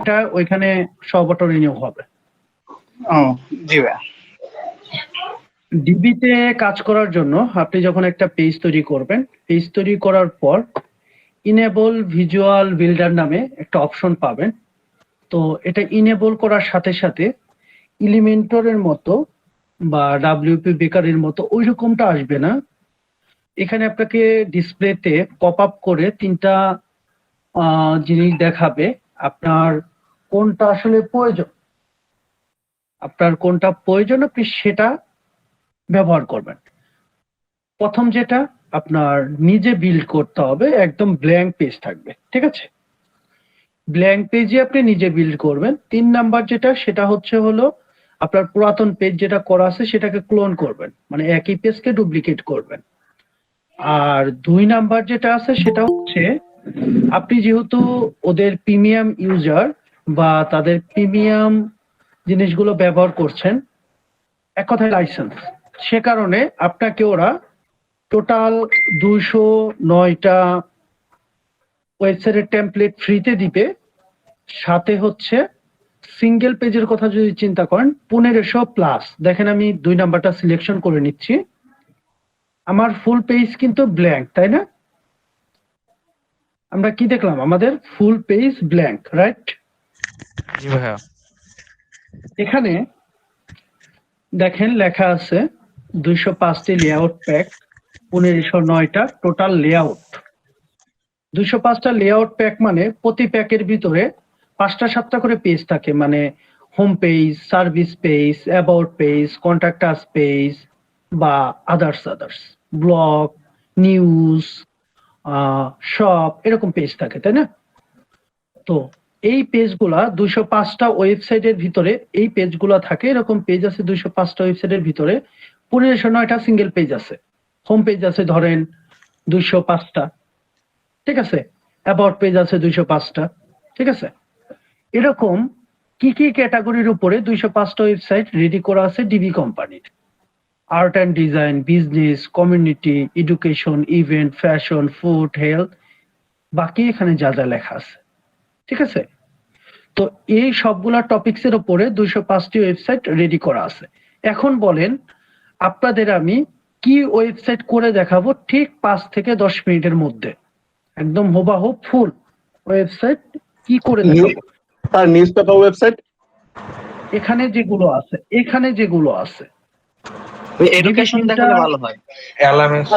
এটা ওইখানে সব অটো রিনিউ হবে। ও জি ভাইয়া। ডিবিতে কাজ করার জন্য আপনি যখন একটা পেজ তৈরি করবেন, পেজ তৈরি করার পর ইনেবল ভিজুয়াল বিল্ডার নামে একটা অপশন পাবেন। তো এটা ইনেবল করার সাথে সাথে এলিমেন্টরের মতো বা ডাব্লিউপি বেকারের মতো ওই রকমটা আসবে না। এখানে আপনাকে ডিসপ্লেতে পপ আপ করে তিনটা জিনিস দেখাবে। আপনার কোনটা আসলে প্রয়োজন, আপনি সেটা ব্যবহার করবেন। প্রথম যেটা আপনার নিজে বিল্ড করতে হবে, একদম ব্ল্যাঙ্ক পেজ থাকবে, ঠিক আছে? ব্ল্যাঙ্ক পেজে আপনি নিজে বিল্ড করবেন। 3 নাম্বার যেটা, সেটা হলো আপনার পুরাতন পেজ যেটা করা আছে সেটাকে ক্লোন করবেন, মানে একই পেজকে ডুপ্লিকেট করবেন। আর 2 নাম্বার যেটা আছে সেটা হচ্ছে আপনি যেহেতু ওদের প্রিমিয়াম ইউজার বা তাদের প্রিমিয়াম জিনিসগুলো ব্যবহার করছেন, এক কথায় লাইসেন্স, সে কারণে আপনাকে ওরা টোটাল 209টা ওয়েবসাইটের টেমপ্লেট ফ্রিতে দিবে। সাথে হচ্ছে সিঙ্গেল পেজের কথা যদি চিন্তা করেন 1500+। দেখেন আমি 2 নাম্বারটা সিলেকশন করে নিচ্ছি। আমার ফুল পেজ কিন্তু ব্ল্যাঙ্ক, তাই না? আমরা কি দেখলাম? আমাদের ফুল পেজ ব্ল্যাঙ্ক, রাইট? জি ভাইয়া। এখানে দেখেন লেখা আছে 205টি লেআউট প্যাক, 1509টা টোটাল লেআউট। 205টা লেআউট প্যাক মানে প্রতি প্যাকের ভিতরে 5টা 7টা করে পেজ থাকে, মানে home page, service page, about page, contact us page বা আদার্স ব্লগ, নিউজ, শপ, এরকম পেজ থাকে, তাই না? তো এই পেজগুলা 205টা ওয়েবসাইটের ভিতরে এই পেজগুলা থাকে। এরকম পেজ আছে 205টা ওয়েবসাইটের ভিতরে। 1509টা সিঙ্গেল পেজ আছে। হোম পেজ আছে ধরেন 205টা, ঠিক আছে? অ্যাবাউট পেজ আছে 205টা, ঠিক আছে? এরকম কি কি ক্যাটাগরির উপরে 205টা ওয়েবসাইট রেডি করা আছে ডিবি কোম্পানির? Art and design, business, community, education, event, fashion, food, health, বাকি এখানে যা যা লেখা আছে, ঠিক আছে? তো এই সবগুলা টপিকসের উপরে 205টি ওয়েবসাইট রেডি করা আছে। এখন বলেন আপনাদের আমি কি ওয়েবসাইট করে দেখাবো ঠিক 5 থেকে 10 মিনিটের মধ্যে, একদম হুবাহু ফুল ওয়েবসাইট কি করে দেখাবো? তার নিউজ পেপার ওয়েবসাইট এখানে যেগুলো আছে এডুকেশন দেখালে ভালো হয়। এলএমএস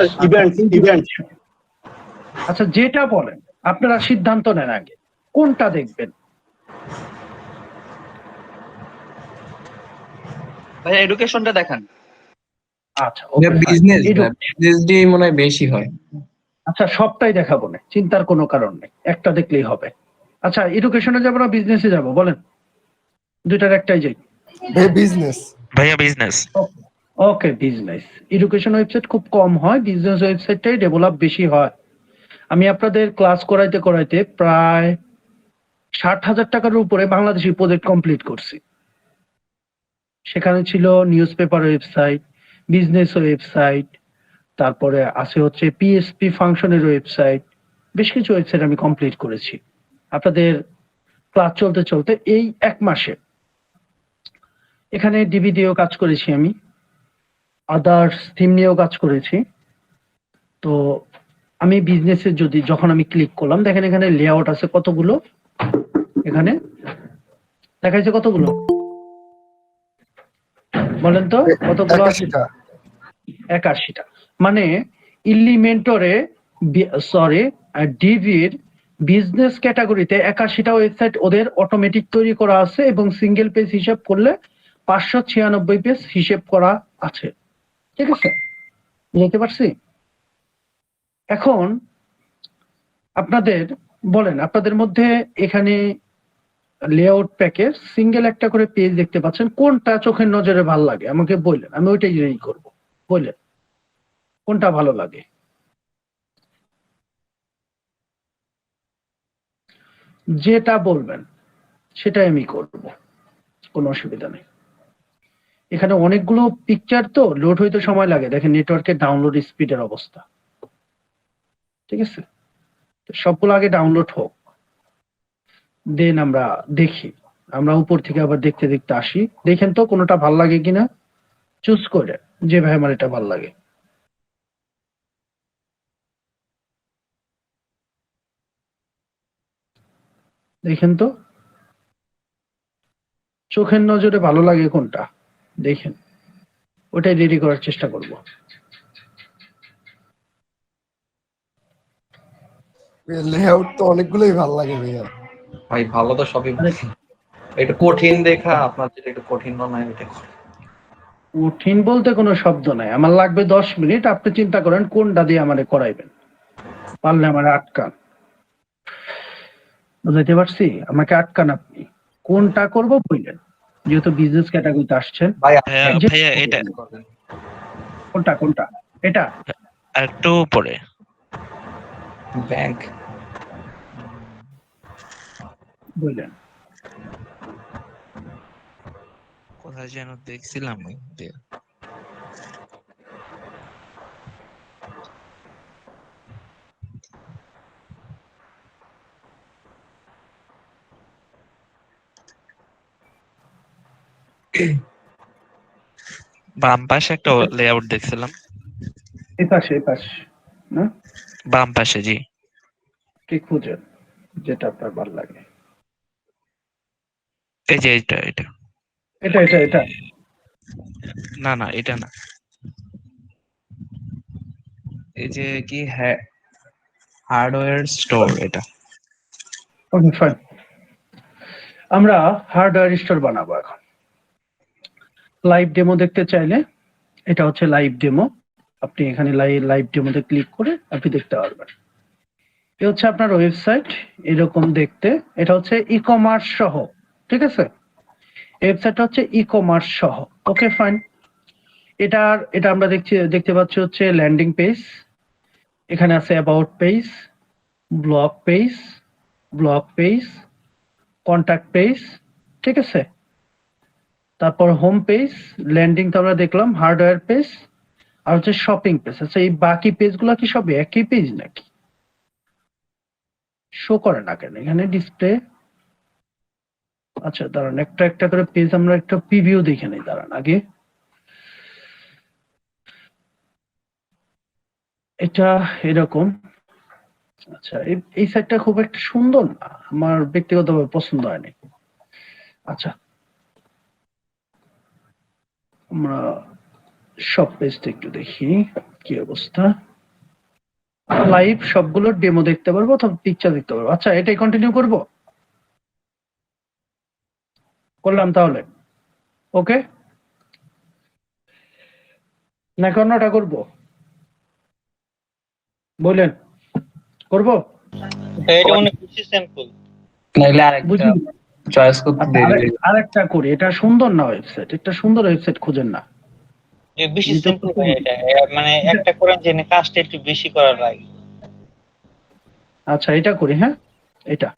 ইভেন্ট আচ্ছা, যেটা বলেন আপনারা সিদ্ধান্ত নেন আগে কোনটা দেখবেন। ভাইয়া এডুকেশনটা দেখান। আচ্ছা, বিজনেস দিয়ে মনে হয় বেশি হয়। আচ্ছা, সবটাই দেখাবো না, চিন্তার কোনো কারণ নেই, একটা দেখলেই হবে। আচ্ছা, এডুকেশনে যাবো না বিজনেসে যাবো বলেন? দুইটার একটাই যাই। ভাইয়া বিজনেস। ওকে, বিজনেস। এডুকেশন ওয়েবসাইট খুব কম হয়, বিজনেস ওয়েবসাইটটাই ডেভেলপ বেশি হয়। আমি আপনাদের ক্লাস করাইতে প্রায় 60,000 টাকার উপরে বাংলাদেশি প্রজেক্ট কমপ্লিট করছি। সেখানে ছিল news paper website, business website, তারপরে আছে হচ্ছে পিএসপি ফাংশনের ওয়েবসাইট, বেশ কিছু ওয়েবসাইট আমি কমপ্লিট করেছি আপনাদের ক্লাস চলতে চলতে এই 1 মাসে। এখানে ডিবি দিয়েও কাজ করেছি, আমি আদার্স থিম নিয়েও কাজ করেছি। তো আমি বিজনেসের যখন আমি ক্লিক করলাম, দেখেন এখানে লেআউট আছে কতগুলো, এখানে দেখাইছে কতগুলো বলেন তো, কতগুলো আছে? 81টা। মানে ইলিমেন্টরে ডিভির বিজনেস ক্যাটাগরিতে 81টা ওয়েবসাইট ওদের অটোমেটিক তৈরি করা আছে এবং সিঙ্গেল পেজ হিসাব করলে 596 পেজ হিসেব করা আছে, ঠিক আছে? বুঝতে পারছি? এখন আপনাদের বলেন, আপনাদের মধ্যে এখানে লেআউট প্যাকের সিঙ্গেল একটা করে পেজ দেখতে পাচ্ছেন, কোনটা চোখের নজরে ভালো লাগে আমাকে বললেন, আমি ওইটাই রেডি করব। বললেন কোনটা ভালো লাগে? যেটা বলবেন সেটাই আমি করব, কোনো অসুবিধা নেই। এখানে অনেকগুলো পিকচার তো লোড হইতে সময় লাগে, দেখেন নেটওয়ার্কের ডাউনলোড স্পিডের অবস্থা, ঠিক আছে? তো সবগুলো আগে ডাউনলোড হোক। দেন আমরা দেখি, আমরা উপর থেকে আবার দেখতে দেখতে আসি, দেখেন তো কোনোটা ভাল লাগে কিনা, চুজ করে যে ভাই আমার এটা ভাল লাগে। দেখেন তো চোখের নজরে ভালো লাগে কোনটা, দেখেন ওটাই রেডি করার চেষ্টা করব। লেআউট তো অনেকগুলোই ভালো লাগে ভাইয়া। ভাই ভালো তো সবই, আরে একটু কঠিন দেখা আপনার যেটা একটু কঠিন মনে হয় ওইটা করেন। কঠিন বলতে কোনো শব্দ নাই, আমার লাগবে 10 মিনিট, আপনি চিন্তা করেন কোনটা দিয়ে আমারে করাইবেন, পারলে আমার আটকান। বুঝাইতে পারছি? আমাকে আটকান, আপনি কোনটা করব বললেন, যেহেতু বিজনেস ক্যাটাগরিতে আসছেন। ভাই ভাইয়া এটা কোনটা কোনটা? এটা একটু উপরে। ব্যাংক বললেন। কোথায় যেন দেখছিলাম বাম পাশে একটা লেআউট দেখছিলাম। এই পাশে এই পাশে না, বাম পাশে, জি। কি খুঁজেন যেটা আপনার ভালো লাগে? এই যে এটা এটা এটা এটা এটা না না, এটা না। এই যে কি হার্ডওয়্যার স্টোর, এটা। ওকে ফাইন, আমরা হার্ডওয়্যার স্টোর বানাবো এখন। লাইভ ডেমো দেখতে চাইলে এটা হচ্ছে লাইভ ডেমো, আপনি এখানে লাইভ ডেমোতে ক্লিক করে আপনি দেখতে পারবেন। এ হচ্ছে আপনার ওয়েবসাইট, এরকম দেখতে। এটা হচ্ছে ই কমার্স সহ, ঠিক আছে? ওয়েবসাইটটা হচ্ছে ই কমার্স সহ। ওকে ফাইন, এটা আমরা দেখতে পাচ্ছি হচ্ছে ল্যান্ডিং পেজ, এখানে আছে about page, blog page, contact page, ঠিক আছে? তারপর হোম পেজ, ল্যান্ডিং তো আমরা দেখলাম, হার্ডওয়্যার পেজ, আর হচ্ছে শপিং পেজ। আচ্ছা, এই বাকি পেজগুলো কি সব একই পেজ নাকি? শো করে না কেন এখানে ডিসপ্লে? আচ্ছা দাঁড়ান, একটা একটা করে পেজ আমরা একটা প্রিভিউ দেখে নিই, দাঁড়ান আগে। এটা এরকম। আচ্ছা, এই সাইটটা খুব একটা সুন্দর না, আমার ব্যক্তিগতভাবে পছন্দ হয়নি। আচ্ছা, আমরা সব পেজটা একটু দেখি কি অবস্থা। লাইভ সবগুলোর ডেমো দেখতে পারবো অথবা পিকচার দেখতে পারবো। আচ্ছা, এটাই কন্টিনিউ করব, করলাম তাহলে। ওকে, নাকি অন্যটা করব বললেন? করব, এটা মনে বেশি সিম্পল। নাইলে আরেকটা বুঝলি? চয়েস করতে আচ্ছা, দেরি হয়ে যাবে। আরেকটা করি, এটা সুন্দর না ওয়েবসাইট, একটা সুন্দর ওয়েবসাইট খুঁজেন না। বেশি আমি তো সিম্পল ভাই এটা, মানে একটা করেন যে কাজটা একটু বেশি করা লাগে। আচ্ছা, এটা করি, হ্যাঁ এটা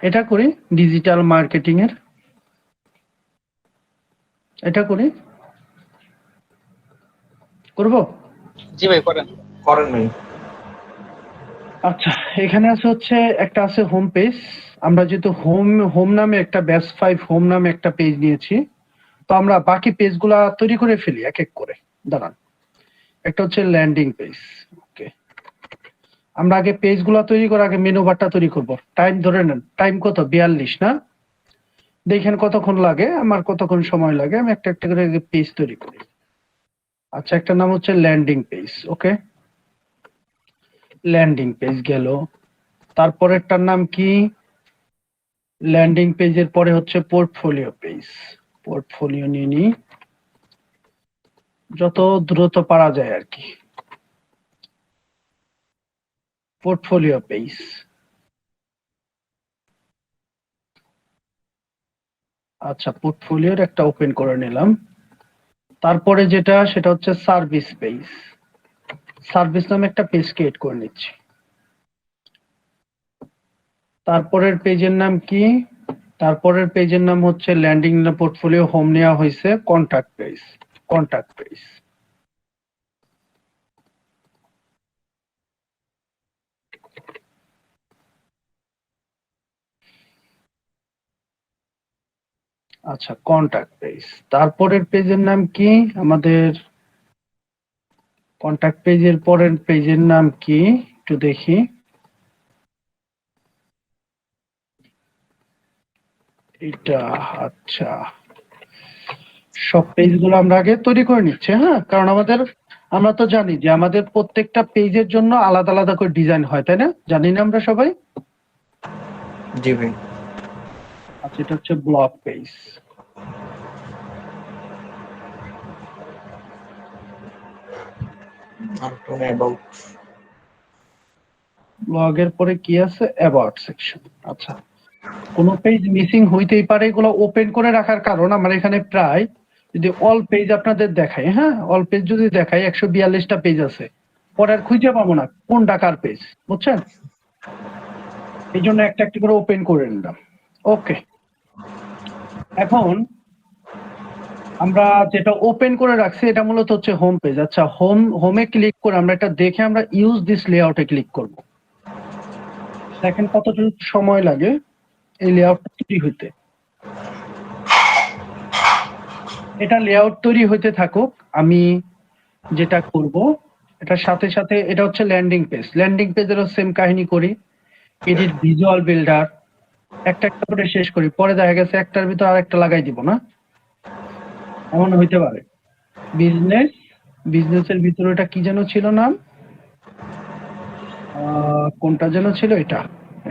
এটা করি, ডিজিটাল মার্কেটিং এর এটা করি, করব। জি ভাই করেন। করেন নাই। আচ্ছা, এখানে আছে হচ্ছে একটা আছে হোম পেজ, আমরা যেহেতু হোম হোম নামে একটা ব্যাস 5 হোম নামে একটা পেজ নিয়েছি, তো আমরা বাকি পেজগুলা তৈরি করে ফেলি এক এক করে। দাঁড়ান, একটা হচ্ছে ল্যান্ডিং পেজ। ওকে, আমরা আগে পেজগুলা তৈরি করে আগে মেনু বারটা তৈরি করব। টাইম ধরে নেন, টাইম কত? 42 না? দেখেন কতক্ষণ লাগে, আমার কতক্ষণ সময় লাগে, আমি একটা একটা করে পেজ তৈরি করি। আচ্ছা, একটা নাম হচ্ছে ল্যান্ডিং পেজ। ওকে, ল্যান্ডিং পেজ গেল। তারপরেরটার নাম কি? ল্যান্ডিং পেজের পরে হচ্ছে পোর্টফোলিও পেজ। পোর্টফোলিও নিয়ে নিই, যত দ্রুত পারা যায় আর কি। পোর্টফোলিও পেজ, আচ্ছা পোর্টফোলিওর একটা ওপেন করে নিলাম। তারপরে যেটা সেটা হচ্ছে সার্ভিস পেজ, সার্ভিস নামে একটা পেজ ক্রিয়েট করে নিচ্ছি। তারপরের পেজের নাম কি? তারপরের পেজের নাম হচ্ছে ল্যান্ডিং না পোর্টফোলিও হোম নেওয়া হয়েছে কন্টাক্ট পেজ, কন্টাক্ট পেজ। আচ্ছা, কন্টাক্ট পেজ। তারপরের পেজের নাম কি আমাদের? কন্টাক্ট পেজের পরের পেজের নাম কি একটু দেখি। এটা, আচ্ছা, সব পেজগুলো আমরা আগে তৈরি করে নিচ্ছি, হ্যাঁ, কারণ আমরা তো জানি যে আমাদের প্রত্যেকটা পেজের জন্য আলাদা আলাদা করে ডিজাইন হয়, তাই না? জানি না আমরা সবাই? জি ভাই। আচ্ছা, এটা হচ্ছে ব্লগ পেজ। আর তো অ্যাবাউট। ব্লগের পরে কি আছে? About section. আচ্ছা, কোনো পেজ মিসিং হইতেই পারে, এগুলো ওপেন করে রাখার কারণ আমার এখানে প্রায়, যদি অল পেজ আপনাদের দেখাই, হ্যাঁ, অল পেজ যদি দেখাই 142টা পেজ আছে, পরে আর খুঁজে পাবো না কোন ডাকার পেজ, বুঝছেন? এই জন্য একটা একটা করে ওপেন করে নিলাম। ওকে, এখন আমরা যেটা ওপেন করে রাখছি এটা মূলত হচ্ছে হোম পেজ। আচ্ছা, হোমে ক্লিক করে আমরা এটা দেখে আমরা ইউজ দিস লেআউটে ক্লিক করব। দেখেন কতটুকু সময় লাগে এই লেআউটটা তৈরি হইতে। এটা লেআউট তৈরি হইতে থাকুক, আমি যেটা করব এটার সাথে সাথে, এটা হচ্ছে ল্যান্ডিং পেজ। ল্যান্ডিং পেজেরও সেম কাহিনী করি, এডিট ভিজুয়াল বিল্ডার, একটা একটা করে শেষ করি, পরে দেখা গেছে একটার ভিতর আরেকটা লাগাই দিব না, এমন হইতে পারে। বিজনেসের ভিতরে এটা কি যেন ছিল নাম, কোনটা যেন ছিল,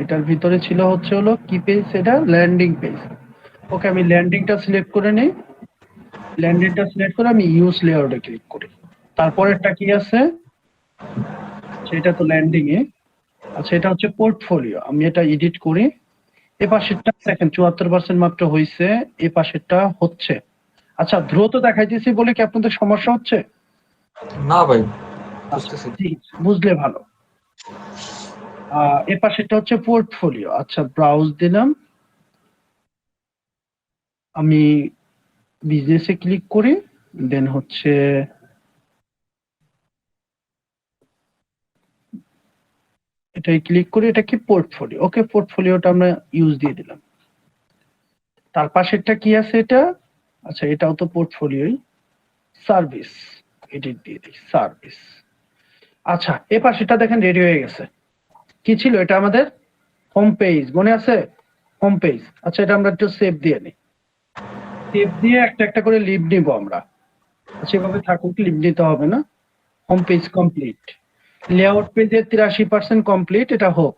এটার ভিতরে ছিল হচ্ছে হলো কি পেজ, এটা ল্যান্ডিং পেজ। ওকে, আমি ল্যান্ডিংটা সিলেক্ট করে নিই। ল্যান্ডিংটা সিলেক্ট করে আমি ইউজ লেআউটে ক্লিক করি। তারপরেরটা কি আছে, সেটা তো ল্যান্ডিং এ। আচ্ছা, এটা হচ্ছে পোর্টফোলিও, আমি এটা এডিট করি। এ পাশেরটা দেখেন 74% মাত্র হয়েছে, এ পাশেরটা হচ্ছে। আচ্ছা, দ্রুত দেখাইতেছি বলে কি আপনাদের সমস্যা হচ্ছে? না ভাই, আচ্ছা, বুঝতেছি। ঠিক আছে, বুঝলে ভালো। এ পাশেরটা হচ্ছে পোর্টফোলিও। আচ্ছা, ব্রাউজ দিলাম, আমি বিজনেসে ক্লিক করি, দেন হচ্ছে এটাই ক্লিক করি, এটা কি পোর্টফোলিও। ওকে, পোর্টফোলিওটা আমরা ইউজ দিয়ে দিলাম। তার পাশেরটা কি আছে এটা? আচ্ছা, এটাও তো পোর্টফোলিওই, সার্ভিস, এডিট দিয়ে দিই সার্ভিস। আচ্ছা, এ পাশেরটা দেখেন রেডি হয়ে গেছে। কি ছিল এটা? আমাদের হোম পেজ, মনে আছে? Home page. আচ্ছা, এটা আমরা একটু সেভ দিয়ে নিই। সেভ দিয়ে একটা একটা করে লিভ নিব আমরা। আচ্ছা, এভাবে থাকুক, লিভ নিতে হবে না। Home page complete. লেআউট পেজের 83% কমপ্লিট, এটা হোক।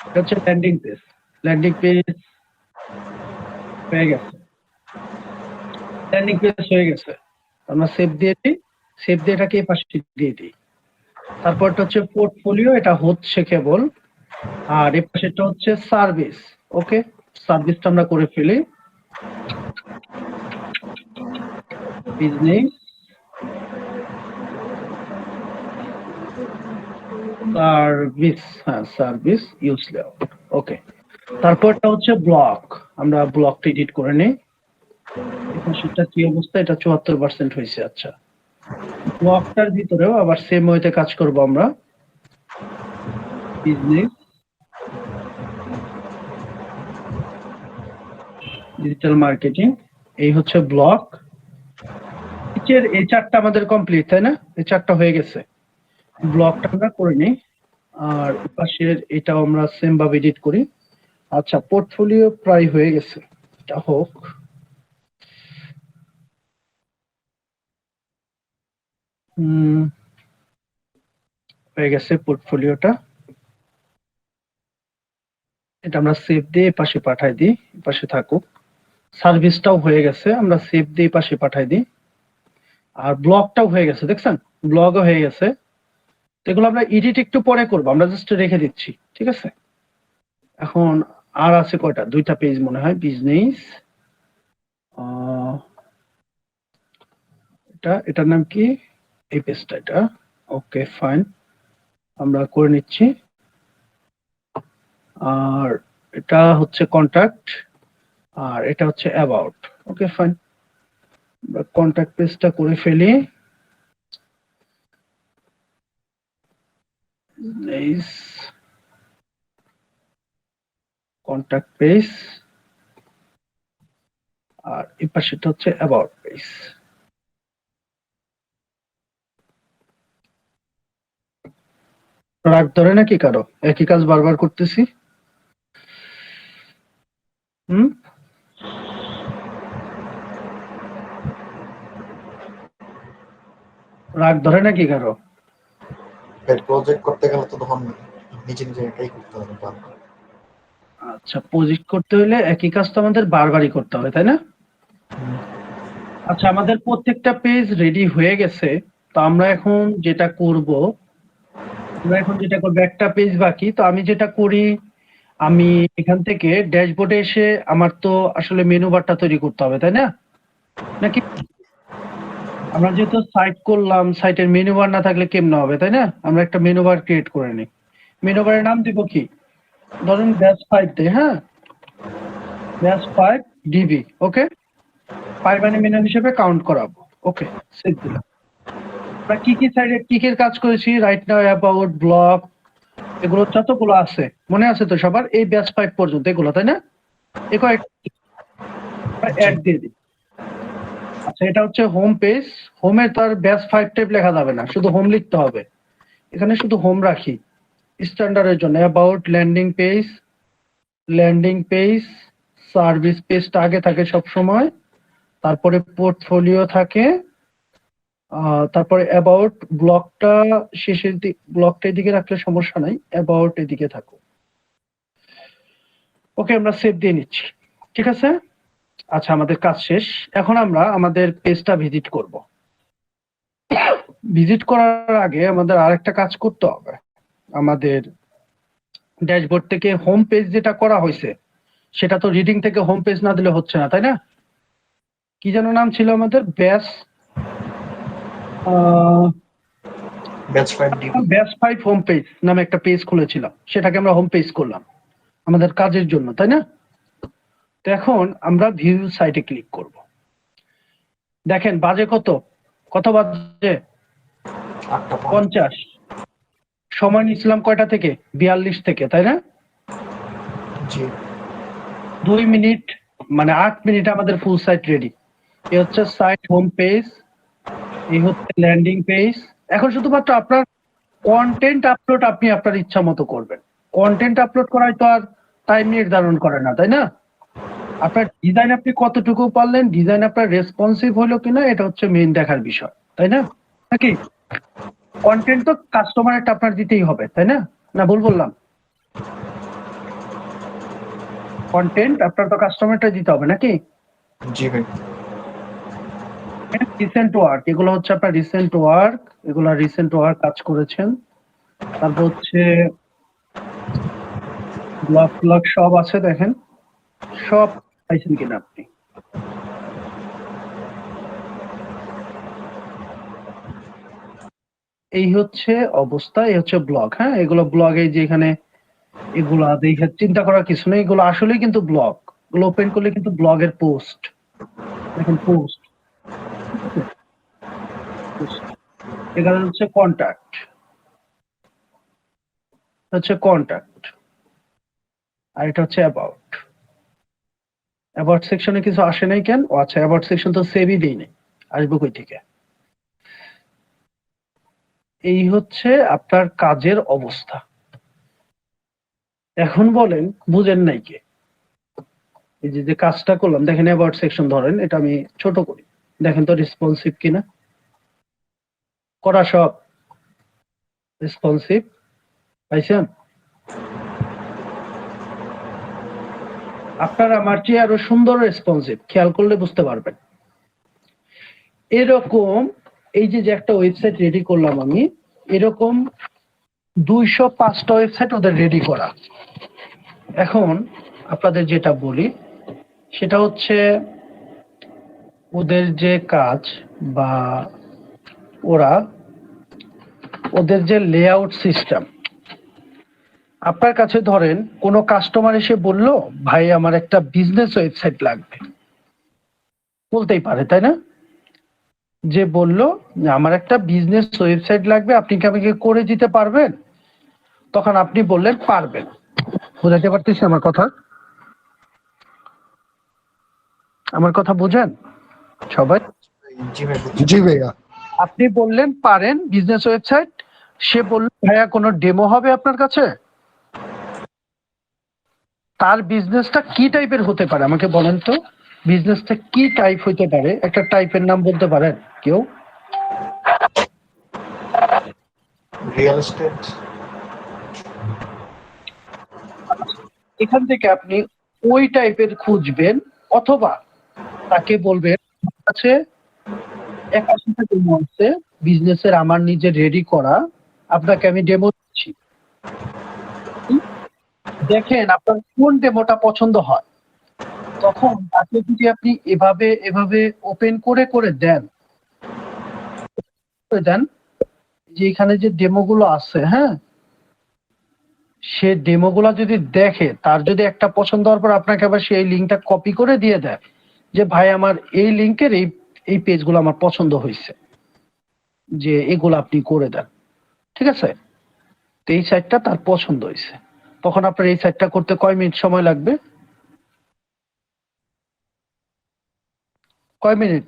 এটা হচ্ছে ল্যান্ডিং পেজ। ল্যান্ডিং পেজ হয়ে গেছে, ল্যান্ডিং পেজ হয়ে গেছে। আমরা সেভ দিয়ে দিই, সেভ দিয়ে এটাকে এই পাশে দিয়ে দিই। তারপরটা হচ্ছে পোর্টফোলিও, এটা হচ্ছে কেবল। আর এই পাশেটা হচ্ছে সার্ভিস। ওকে, সার্ভিসটা আমরা করে ফেলি। বিজনেস সার্ভিস, হ্যাঁ, সার্ভিস ইউজ লেআউট। ওকে, তারপরটা হচ্ছে ব্লক, আমরা ব্লকটা এডিট করে নিই। সেটা কি অবস্থা? এটা 74% হয়েছে। আচ্ছা, ব্লকটার ভিতরেও আবার সেম ওয়েতে কাজ করব আমরা। বিজনেস ডিজিটাল মার্কেটিং, এই হচ্ছে ব্লক। নিচের এই চারটা আমাদের কমপ্লিট, তাই না? এই চারটা হয়ে গেছে, ব্লকটা আমরা করে নিই। আর পাশের এটাও আমরা সেম ভাবে এডিট করি। আচ্ছা, পোর্টফোলিও প্রায় হয়ে গেছে, এটা হোক। হয়ে গেছে পোর্টফোলিওটা, এটা আমরা সেভ দিয়ে পাশে পাঠাই দিই, পাশে থাকুক। সার্ভিসটাও হয়ে গেছে, আমরা সেভ দিয়ে পাশে পাঠাই দিই। আর ব্লগটাও হয়ে গেছে, দেখছেন? ব্লগও হয়ে গেছে। এগুলো আমরা এডিট একটু পরে করব, আমরা জাস্ট রেখে দিচ্ছি, ঠিক আছে? এখন আর আছে কয়টা? দুইটা পেজ মনে হয়। বিজনেস, এটার নাম কি? এই পেজটা, এটা। ওকে, ফাইন, আমরা করে নিচ্ছি। আর এটা হচ্ছে কন্টাক্ট, আর এটা হচ্ছে অ্যাবাউট। ওকে, ফাইন, আমরা কন্টাক্ট পেজটা করে ফেলি। কন্টাক্ট পেজ, আর এই পাশেটা হচ্ছে অ্যাবাউট পেজ। রাগ ধরে নাকি কারো? একই কাজ বারবার করতেছি। রাগ ধরে নাকি কারো? প্রজেক্ট করতে গেলে তো তখন নিজে নিজে এটাই করতে হবে। আচ্ছা, প্রজেক্ট করতে হলে একই কাজ তো আমাদের বারবারই করতে হবে, তাই না? আচ্ছা, আমাদের প্রত্যেকটা পেজ রেডি হয়ে গেছে। তো আমরা এখন যেটা করব একটা পেজ বাকি। তো আমি যেটা করি, আমি এখান থেকে ড্যাশবোর্ডে এসে আমার তো আসলে মেনু বারটা তৈরি করতে হবে, তাই না? নাকি আমরা যেহেতু সাইট করলাম, সাইটের মেনু বার না থাকলে কেমনে হবে, তাই না? আমরা একটা মেনু বার ক্রিয়েট করে নিই। মেনু বারের নাম দিব কি? ধরুন ব্যাস 5 দে। হ্যাঁ, ব্যাস 5 ডিবি। ওকে, পাইবানি মেনু হিসেবে কাউন্ট করাবো। ওকে, সেভ দিলাম। আমরা কি কি সাইডে কি কি কাজ করেছি? রাইট নাও, অ্যাবাউট, ব্লগ, এগুলো যতগুলো আছে মনে আছে তো সবার? এই ব্যাচ 5 পর্যন্ত এগুলো, তাই না? অ্যাড দিয়ে দিই। আচ্ছা, এটা হচ্ছে হোম পেজ। হোমে তো আর ব্যাচ 5 টাইপ লেখা যাবে না, শুধু হোম লিখতে হবে। এখানে শুধু হোম রাখি স্ট্যান্ডার্ডের জন্য। অ্যাবাউট, ল্যান্ডিং পেজ, সার্ভিস পেজটা আগে থাকে সব সময়, তারপরে পোর্টফোলিও থাকে, তারপরে অ্যাবাউট, ব্লগটা শেষের দিকে, ব্লগটা এদিকে রাখলে সমস্যা নাই, অ্যাবাউট এদিকে থাকো। ওকে, আমরা সেভ দিয়ে নিচ্ছি। ঠিক আছে। আচ্ছা, আমাদের কাজ শেষ। এখন আমরা আমাদের পেজটা ভিজিট করব। ভিজিট করার আগে আমাদের আরেকটা কাজ করতে হবে। আমাদের ড্যাশবোর্ড থেকে হোম পেজ যেটা করা হয়েছে সেটা তো রিডিং থেকে হোম পেজ না দিলে হচ্ছে না, তাই না? কি যেন নাম ছিল আমাদের? ব্যাচ 5 হোম পেজ নামে একটা পেজ খুলেছিলাম, সেটাকে আমরা হোম পেজ করলাম আমাদের কাজের জন্য, তাই না? তো এখন আমরা ভিউ সাইটে ক্লিক করব। দেখেন বাজে কত বাজে? 8:50। সময় নিয়েছিলাম কয়টা থেকে? 42 থেকে, তাই না? 2 মিনিট মানে 8 মিনিটে আমাদের ফুল সাইট রেডি। এই হচ্ছে সাইট হোম পেজ, এই হচ্ছে ল্যান্ডিং পেজ। এখন শুধুমাত্র আপনার কন্টেন্ট আপলোড আপনি আপনার ইচ্ছা মতো করবেন। কন্টেন্ট আপলোড করাই তো আর টাইম নির্ধারণ করে না, তাই না? আপনার ডিজাইন আপনি কতটুকু পারলেন, ডিজাইন আপনার রেসপন্সিভ হলো কিনা, এটা হচ্ছে মেইন দেখার বিষয়, তাই না? নাকি কন্টেন্ট তো কাস্টমারটা আপনার দিতেই হবে, তাই না? না ভুল বললাম? কন্টেন্ট আপনার তো কাস্টমারটা দিতে হবে নাকি? জি ভাই। রিসেন্ট ওয়ার্ক, এগুলো হচ্ছে আপনার রিসেন্ট ওয়ার্ক, এগুলো রিসেন্ট ওয়ার্ক কাজ করেছেন। তারপর হচ্ছে ব্লগ সব আছে, দেখেন সব পাইছেন কিনা আপনি। এই হচ্ছে অবস্থা, এই হচ্ছে ব্লগ। হ্যাঁ, এগুলো ব্লগে যে এখানে এগুলো দেখে চিন্তা করার কিছু নেই, এগুলো আসলেই কিন্তু ব্লগ। এগুলো ওপেন করলে কিন্তু ব্লগের পোস্ট, দেখেন পোস্ট। এখানে হচ্ছে কন্টাক্ট, আর এটা হচ্ছে অ্যাবাউট সেকশনে কিছু আসে নাই কেন? ও আচ্ছা, অ্যাবাউট সেকশন তো সেভই দেই নাই, আসবো কই থেকে? এই হচ্ছে আপনার কাজের অবস্থা। এখন বলেন বুঝেন নাই কে? এই যে কাজটা করলাম, দেখেন অ্যাবাউট সেকশন, ধরেন এটা আমি ছোট করি, দেখেন তো রেসপন্সিভ কিনা। করা সব রেসপন্সিভ পাইছেন? আপনার আমার চেয়ে আরো সুন্দর রেসপন্সিভ, খেয়াল করলে বুঝতে পারবেন। এরকম এই যে একটা ওয়েবসাইট রেডি করলাম আমি, এরকম 205টা ওয়েবসাইট ওদের রেডি করা। এখন আপনাদের যেটা বলি সেটা হচ্ছে ওদের যে কাজ বা ওদের যে লেআউট সিস্টেম। আপনার কাছে ধরেন কোনো কাস্টমার এসে বলল, ভাই আমার একটা বিজনেস ওয়েবসাইট লাগবে, বলতেই পারে, তাই না? যে বলল আমার একটা বিজনেস ওয়েবসাইট লাগবে, আপনি কি আমাকে করে দিতে পারবেন? তখন আপনি বললেন পারবেন। বুঝাতে পারতেছি আমার কথা? আমার কথা বুঝেন সবাই? জি ভাই বুঝছি। জি ভাইয়া। আপনি বললেন পারেন বিজনেস ওয়েবসাইট, সে বলল ভাইয়া কোনো ডেমো হবে আপনার কাছে? তার বিজনেসটা কি টাইপের হতে পারে আমাকে বলেন তো, বিজনেসটা কি টাইপ হতে পারে? একটা টাইপের নাম বলতে পারেন কেউ? Real estate. এখান থেকে আপনি ওই টাইপের খুঁজবেন, অথবা তাকে বলবেন আমার কাছে 81টা ডেমো আছে বিজনেসের, আমার নিজে রেডি করা, আপনাকে আমি ডেমো দিচ্ছি, দেখেন আপনার কোন ডেমোটা পছন্দ হয়। তখন তাকে যদি আপনি এভাবে এভাবে ওপেন করে করে দেন যে এখানে যে ডেমো গুলো আছে, হ্যাঁ, সে ডেমো গুলা যদি দেখে, তার যদি একটা পছন্দ হওয়ার পর আপনাকে আবার সেই লিঙ্কটা কপি করে দিয়ে দেয় যে ভাই আমার এই লিঙ্কের এই এই পেজগুলো আমার পছন্দ হয়েছে, যে এগুলো আপনি করে দেন, ঠিক আছে? তো এই সাইটটা তার পছন্দ হয়েছে, তখন আপনার এই সাইটটা করতে কয় মিনিট সময় লাগবে? কয় মিনিট?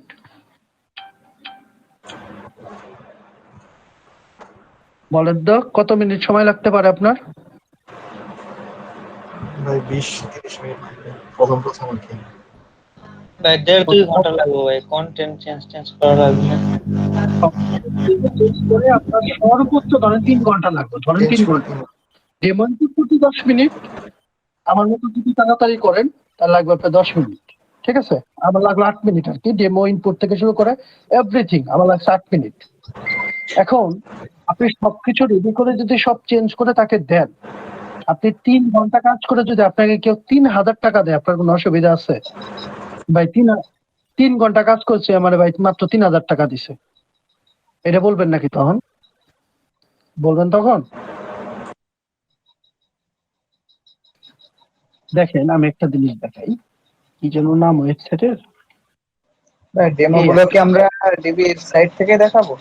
বলেন তো কত মিনিট সময় লাগতে পারে আপনার? ভাই 20-30 মিনিট লাগবে প্রথম আর কি। ভাই 1.5-2 ঘন্টা লাগবে ভাই, কন্টেন্ট চেঞ্জ করা লাগবে। করে আপনার সর্বোচ্চ ধরেন 3 ঘন্টা লাগবে, ধরেন 3 ঘন্টা। ডেমো ইনপুট করতে 10 মিনিট, আমার মতো যদি তাড়াতাড়ি করেন তাহলে লাগবে আপনার 10 মিনিট, ঠিক আছে? আমার লাগলো 8 মিনিট আর কি, ডেমো ইনপুট থেকে শুরু করে এভরিথিং আমার লাগছে 8 মিনিট। এখন আপনি সবকিছু রেডি করে যদি সব চেঞ্জ করে তাকে দেন, আপনি 3 ঘন্টা কাজ করে যদি আপনাকে কেউ 3000 টাকা দেয়, আপনার কোনো অসুবিধা আছে? ভাই 3 ঘন্টা কাজ করছে আমার ভাই মাত্র 3000 টাকা দিছে, এটা বলবেন নাকি? তখন বলবেন তখন? দেখেন আমি একটা জিনিস দেখাই, কি যেন নাম ওয়েবসাইটের, ডেমো গুলো কি আমরা ডিবির সাইট থেকে দেখাবো?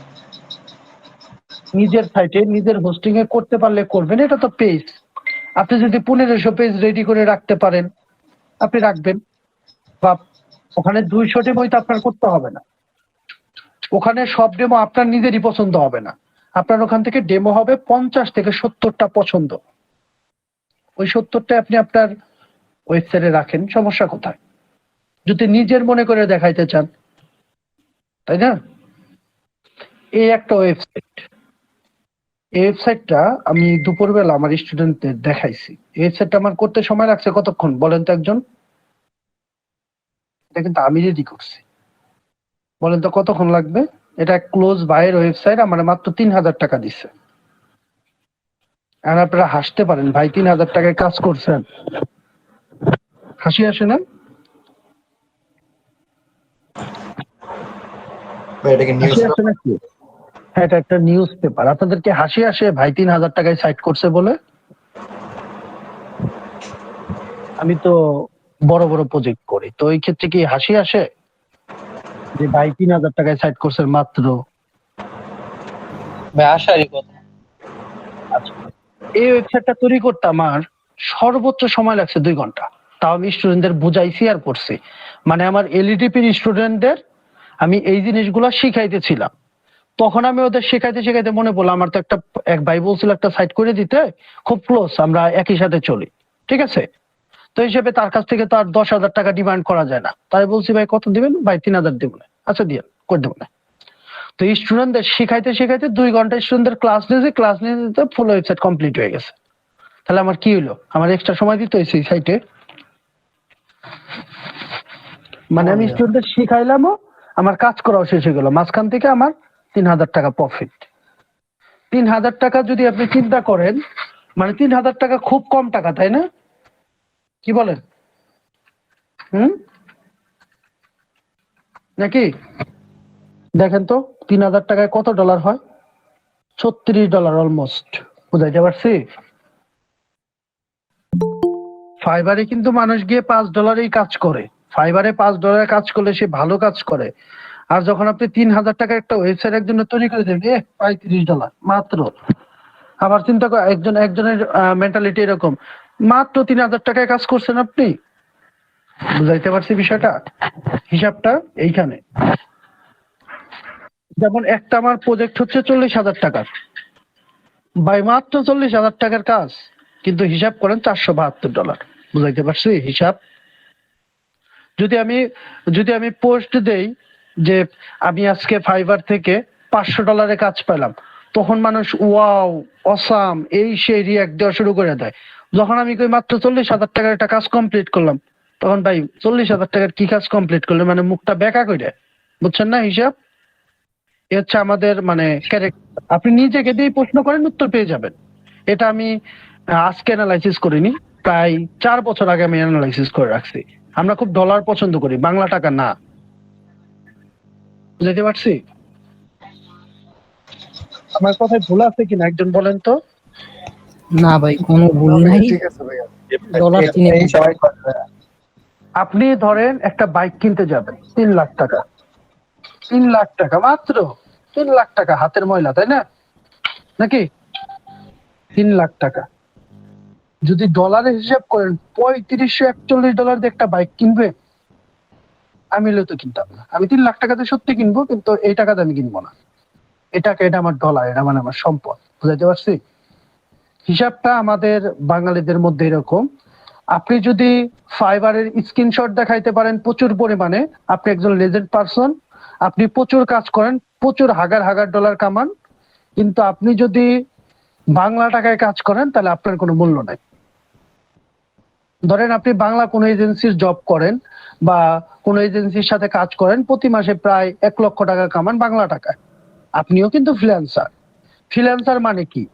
নিজের সাইটে নিজের হোস্টিং এ করতে পারলে করবেন, এটা তো পেজ। আপনি যদি 1500 পেজ রেডি করে রাখতে পারেন আপনি রাখবেন, বা ওখানে 200 ডেমোই তো আপনার করতে হবে না, ওখানে সব ডেমো আপনার নিজেরই পছন্দ হবে না, আপনার ওখান থেকে ডেমো হবে 50 থেকে 70টা পছন্দ, ওই 70টা আপনি আপনার ওয়েবসাইটে রাখেন, সমস্যা কোথায়? যদি নিজের মনে করে দেখাইতে চান, তাই না? এই একটা ওয়েবসাইট, এই ওয়েবসাইটটা আমি দুপুরবেলা আমার স্টুডেন্টদের দেখাইছি। এই ওয়েবসাইটটা আমার করতে সময় লাগছে কতক্ষণ বলেন তো একজন? এটা কিন্তু আমি রেডি করছি, বলেন তো কতক্ষণ লাগবে? এটা ক্লোজ বাইয়ের ওয়েবসাইট, আমার মাত্র 3000 টাকা দিচ্ছে। আর আপনারা হাসতে পারেন, ভাই 3000 টাকায় কাজ করছেন, হাসি আসে না? ভাই এটা কি নিউজ? হাসি আসে নাকি? হ্যাঁ, এটা একটা নিউজ পেপার। আপনাদেরকে হাসি আসে ভাই 3000 টাকায় সাইট করছে বলে? আমি তো বড় বড় প্রজেক্ট করি, তো এই ক্ষেত্রে কি হাসি আসে যে ভাই 3000 টাকায় সাইট করছে মাত্র? ভাই আসারই কথা। এই ওয়েবসাইটটা তৈরি করতে আমার সর্বোচ্চ সময় লাগছে 2 ঘন্টা, তাও আমি স্টুডেন্টদের বুঝাইছি আর করছি। মানে আমার এলইডিপির স্টুডেন্টদের আমি এই জিনিসগুলো শিখাইতেছিলাম, তখন আমি ওদের শেখাইতে শেখাইতে মনে পড়লো আমার তো একটা এক ভাই বলছিল একটা সাইট করে দিতে, খুব ক্লোজ, আমরা একই সাথে চলি, ঠিক আছে? তো হিসেবে তার কাছ থেকে তো আর 10,000 টাকা ডিমান্ড করা যায় না, তাই বলছি ভাই কত দিবেন? ভাই 3000 দেবো না। আচ্ছা দিয়ে করে দেবো না। তো স্টুডেন্টদের শিখাইতে শিখাইতে 2 ঘন্টা স্টুডেন্টদের ক্লাস নিয়ে যেতে ফুল ওয়েবসাইট কমপ্লিট হয়ে গেছে। তাহলে আমার কি হলো? আমার এক্সট্রা সময় দিতে হয়েছে এই সাইটে, মানে আমি স্টুডেন্টদের শিখাইলামও, আমার কাজ করাও শেষ হয়ে গেল, মাঝখান থেকে আমার 3000 টাকা প্রফিট। 3000 টাকা যদি আপনি চিন্তা করেন, মানে 3000 টাকা খুব কম টাকা, তাই না? কি বলেন? নাকি? দেখেন তো 3000 টাকায় কত ডলার হয়? $36 অলমোস্ট, বুঝাইতে পারছি? ফাইবারে কিন্তু মানুষ গিয়ে $5 কাজ করে, ফাইবারে $5 কাজ করলে সে ভালো কাজ করে। আর যখন আপনি 3000 টাকা একটা ওয়েবসাইট একজনের তৈরি করে দেবেন, $35 মাত্র। আবার চিন্তা করে একজনের মেন্টালিটি এরকম, মাত্র 3000 টাকায় কাজ করছেন আপনি, বুঝাইতে পারছি বিষয়টা? হিসাবটা এইখানে। যেমন একটা আমার প্রজেক্ট হচ্ছে 40,000 টাকার, বাই মাত্র 40,000 টাকার কাজ, কিন্তু হিসাব করেন $472। বুঝাইতে পারছি হিসাব? যদি আমি পোস্ট দেই যে আমি আজকে ফাইবার থেকে $500 কাজ পেলাম, তখন মানুষ ওয়াও অসাম এই সেই রিয়াক্ট দেওয়া শুরু করে দেয়। যখন আমি কই মাত্র 40,000 টাকার একটা কাজ কমপ্লিট করলাম, তখন ভাই 40,000 টাকার কি কাজ কমপ্লিট করলে, মানে মুখটা বেঁকা করে, বুঝছেন না হিসাব? এ হচ্ছে আমাদের মানে ক্যারেক্টার। আপনি নিজেকে দিয়ে প্রশ্ন করেন, উত্তর পেয়ে যাবেন। এটা আমি আজকে অ্যানালাইসিস করিনি, প্রায় 4 বছর আগে আমি অ্যানালাইসিস করে রাখছি। আমরা খুব ডলার পছন্দ করি, বাংলা টাকা না। বুঝতে পারছি? আমার কথায় ভুল আছে কিনা একজন বলেন তো? না ভাই কোনো ভুল নাই, ঠিক আছে ভাইয়া। ডলার চিনে এই সবাই করবে। আপনি ধরেন একটা বাইক কিনতে যাবেন 3 লাখ টাকা, 3 লাখ টাকা মাত্র, 3 লাখ টাকা হাতের ময়লা, তাই না? নাকি 3 লাখ টাকা যদি ডলারে হিসাব করেন, $3541 দিয়ে একটা বাইক কিনবে? আমি তো কিনতাম না। আমি 3 লাখ টাকাতে সত্যি কিনবো, কিন্তু এই টাকাতে আমি কিনবো না। এটা আমার ডলার, এটা মানে আমার সম্পদ। বুঝাইতে পারছি? হিসাবটা আমাদের বাঙালিদের মধ্যে এরকম। আপনি যদি ফাইবারের স্ক্রিনশট দেখাইতে পারেন প্রচুর পরিমাণে, আপনি একজন লেজেন্ড পারসন, আপনি প্রচুর কাজ করেন, প্রচুর হাজার হাজার ডলার কামান, কিন্তু আপনি যদি বাংলা টাকায় কাজ করেন তাহলে আপনার কোনো মূল্য নাই। ধরেন আপনি বাংলা কোনো এজেন্সির জব করেন বা কোনো এজেন্সির সাথে কাজ করেন, প্রতি মাসে প্রায় 1 লক্ষ টাকা কামান বাংলা টাকায়, আপনিও কিন্তু ফ্রিল্যান্সার। ফ্রিল্যান্সার মানে কি?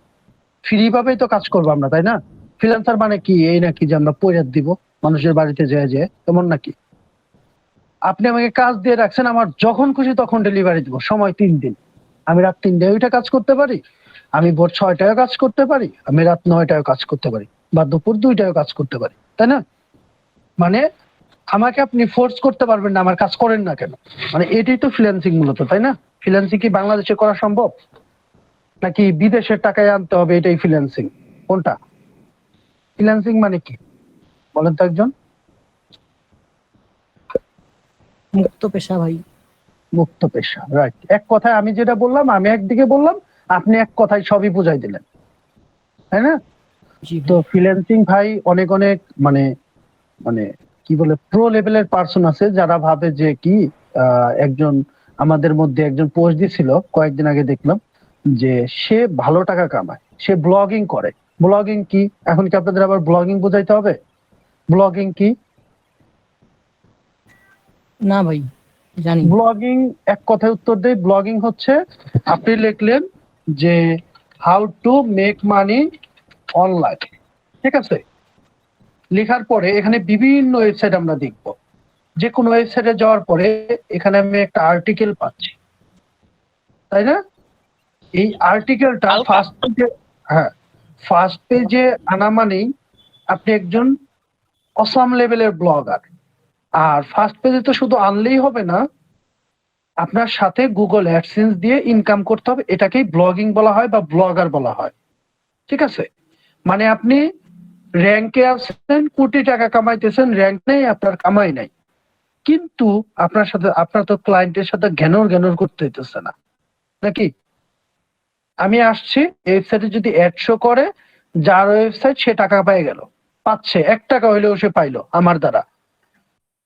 ফ্রি ভাবেই তো কাজ করবো আমরা, তাই না? ফ্রিল্যান্সার মানে কি এই নাকি যে আমরা পয়সা দিব মানুষের বাড়িতে যেয়ে এমন নাকি? আপনি আমাকে কাজ দিয়ে রাখছেন, আমার যখন খুশি তখন ডেলিভারি দিব, সময় 3 দিন। আমি রাত 3টায় ওইটা কাজ করতে পারি, আমি ভোর 6টায় কাজ করতে পারি, আমি রাত 9টায় কাজ করতে পারি, বা দুপুর 2টায় কাজ করতে পারি, তাই না? মানে আমাকে আপনি ফোর্স করতে পারবেন না আমার কাজ করেন না কেন। মানে এটাই তো ফ্রিল্যান্সিং মূলত, তাই না? ফ্রিল্যান্সিং কি বাংলাদেশে করা সম্ভব, নাকি বিদেশের টাকায় আনতে হবে? এটাই ফ্রিল্যান্সিং। কোনটা ফ্রিল্যান্সিং মানে কি বলেন তো একজন? মুক্ত পেশা ভাই। মুক্ত পেশা, রাইট। এক কথায় আমি যেটা বললাম, আমি একদিকে বললাম, আপনি এক কথায় সবই বুঝাই দিলেন, তাই না? জি তো ফ্রিল্যান্সিং ভাই অনেক অনেক মানে মানে কি বলে প্রো লেভেলের পার্সন আছে যারা ভাবে যে কি একজন আমাদের মধ্যে একজন পোস্ট দিছিল কয়েকদিন আগে, দেখলাম যে সে ভালো টাকা কামায়, সে ব্লগিং করে। ব্লগিং কি? এখন কি আপনাদের আবার ব্লগিং বোঝাইতে হবে? ব্লগিং কি? না ভাই জানি। ব্লগিং এক কথায় উত্তর দেই, ব্লগিং হচ্ছে আপনি লিখলেন যে how to make money online, ঠিক আছে? লেখার পরে এখানে বিভিন্ন ওয়েবসাইট আমরা দেখব, যে কোনো ওয়েবসাইটে যাওয়ার পরে এখানে আমি একটা আর্টিকেল পাচ্ছি, তাই না? এই আর্টিকেলটা ফার্স্ট পেজে, হ্যাঁ ফার্স্ট পেজে আনা মানেই আপনি একজন অসাম লেভেলের ব্লগার। আর ফার্স্ট পেজে তো শুধু আনলেই হবে না, আপনার সাথে গুগল অ্যাডসেন্স দিয়ে ইনকাম করতে হবে। এটাকেই ব্লগিং বলা হয় বা ব্লগার বলা হয়, ঠিক আছে? মানে আপনি র্যাঙ্কে আছেন, কোটি টাকা কামাইতেছেন, র্যাঙ্ক নেই, আপনার কামাই নাই, কিন্তু আপনার তো ক্লায়েন্টের সাথে জ্ঞানর করতে হইতেছে না, নাকি? আমি আসছি ওয়েবসাইটে, যদি অ্যাড শো করে যার ওয়েবসাইট, সে টাকা পেয়ে গেল, পাচ্ছে 1 টাকা হইলেও সে পাইলো আমার দ্বারা।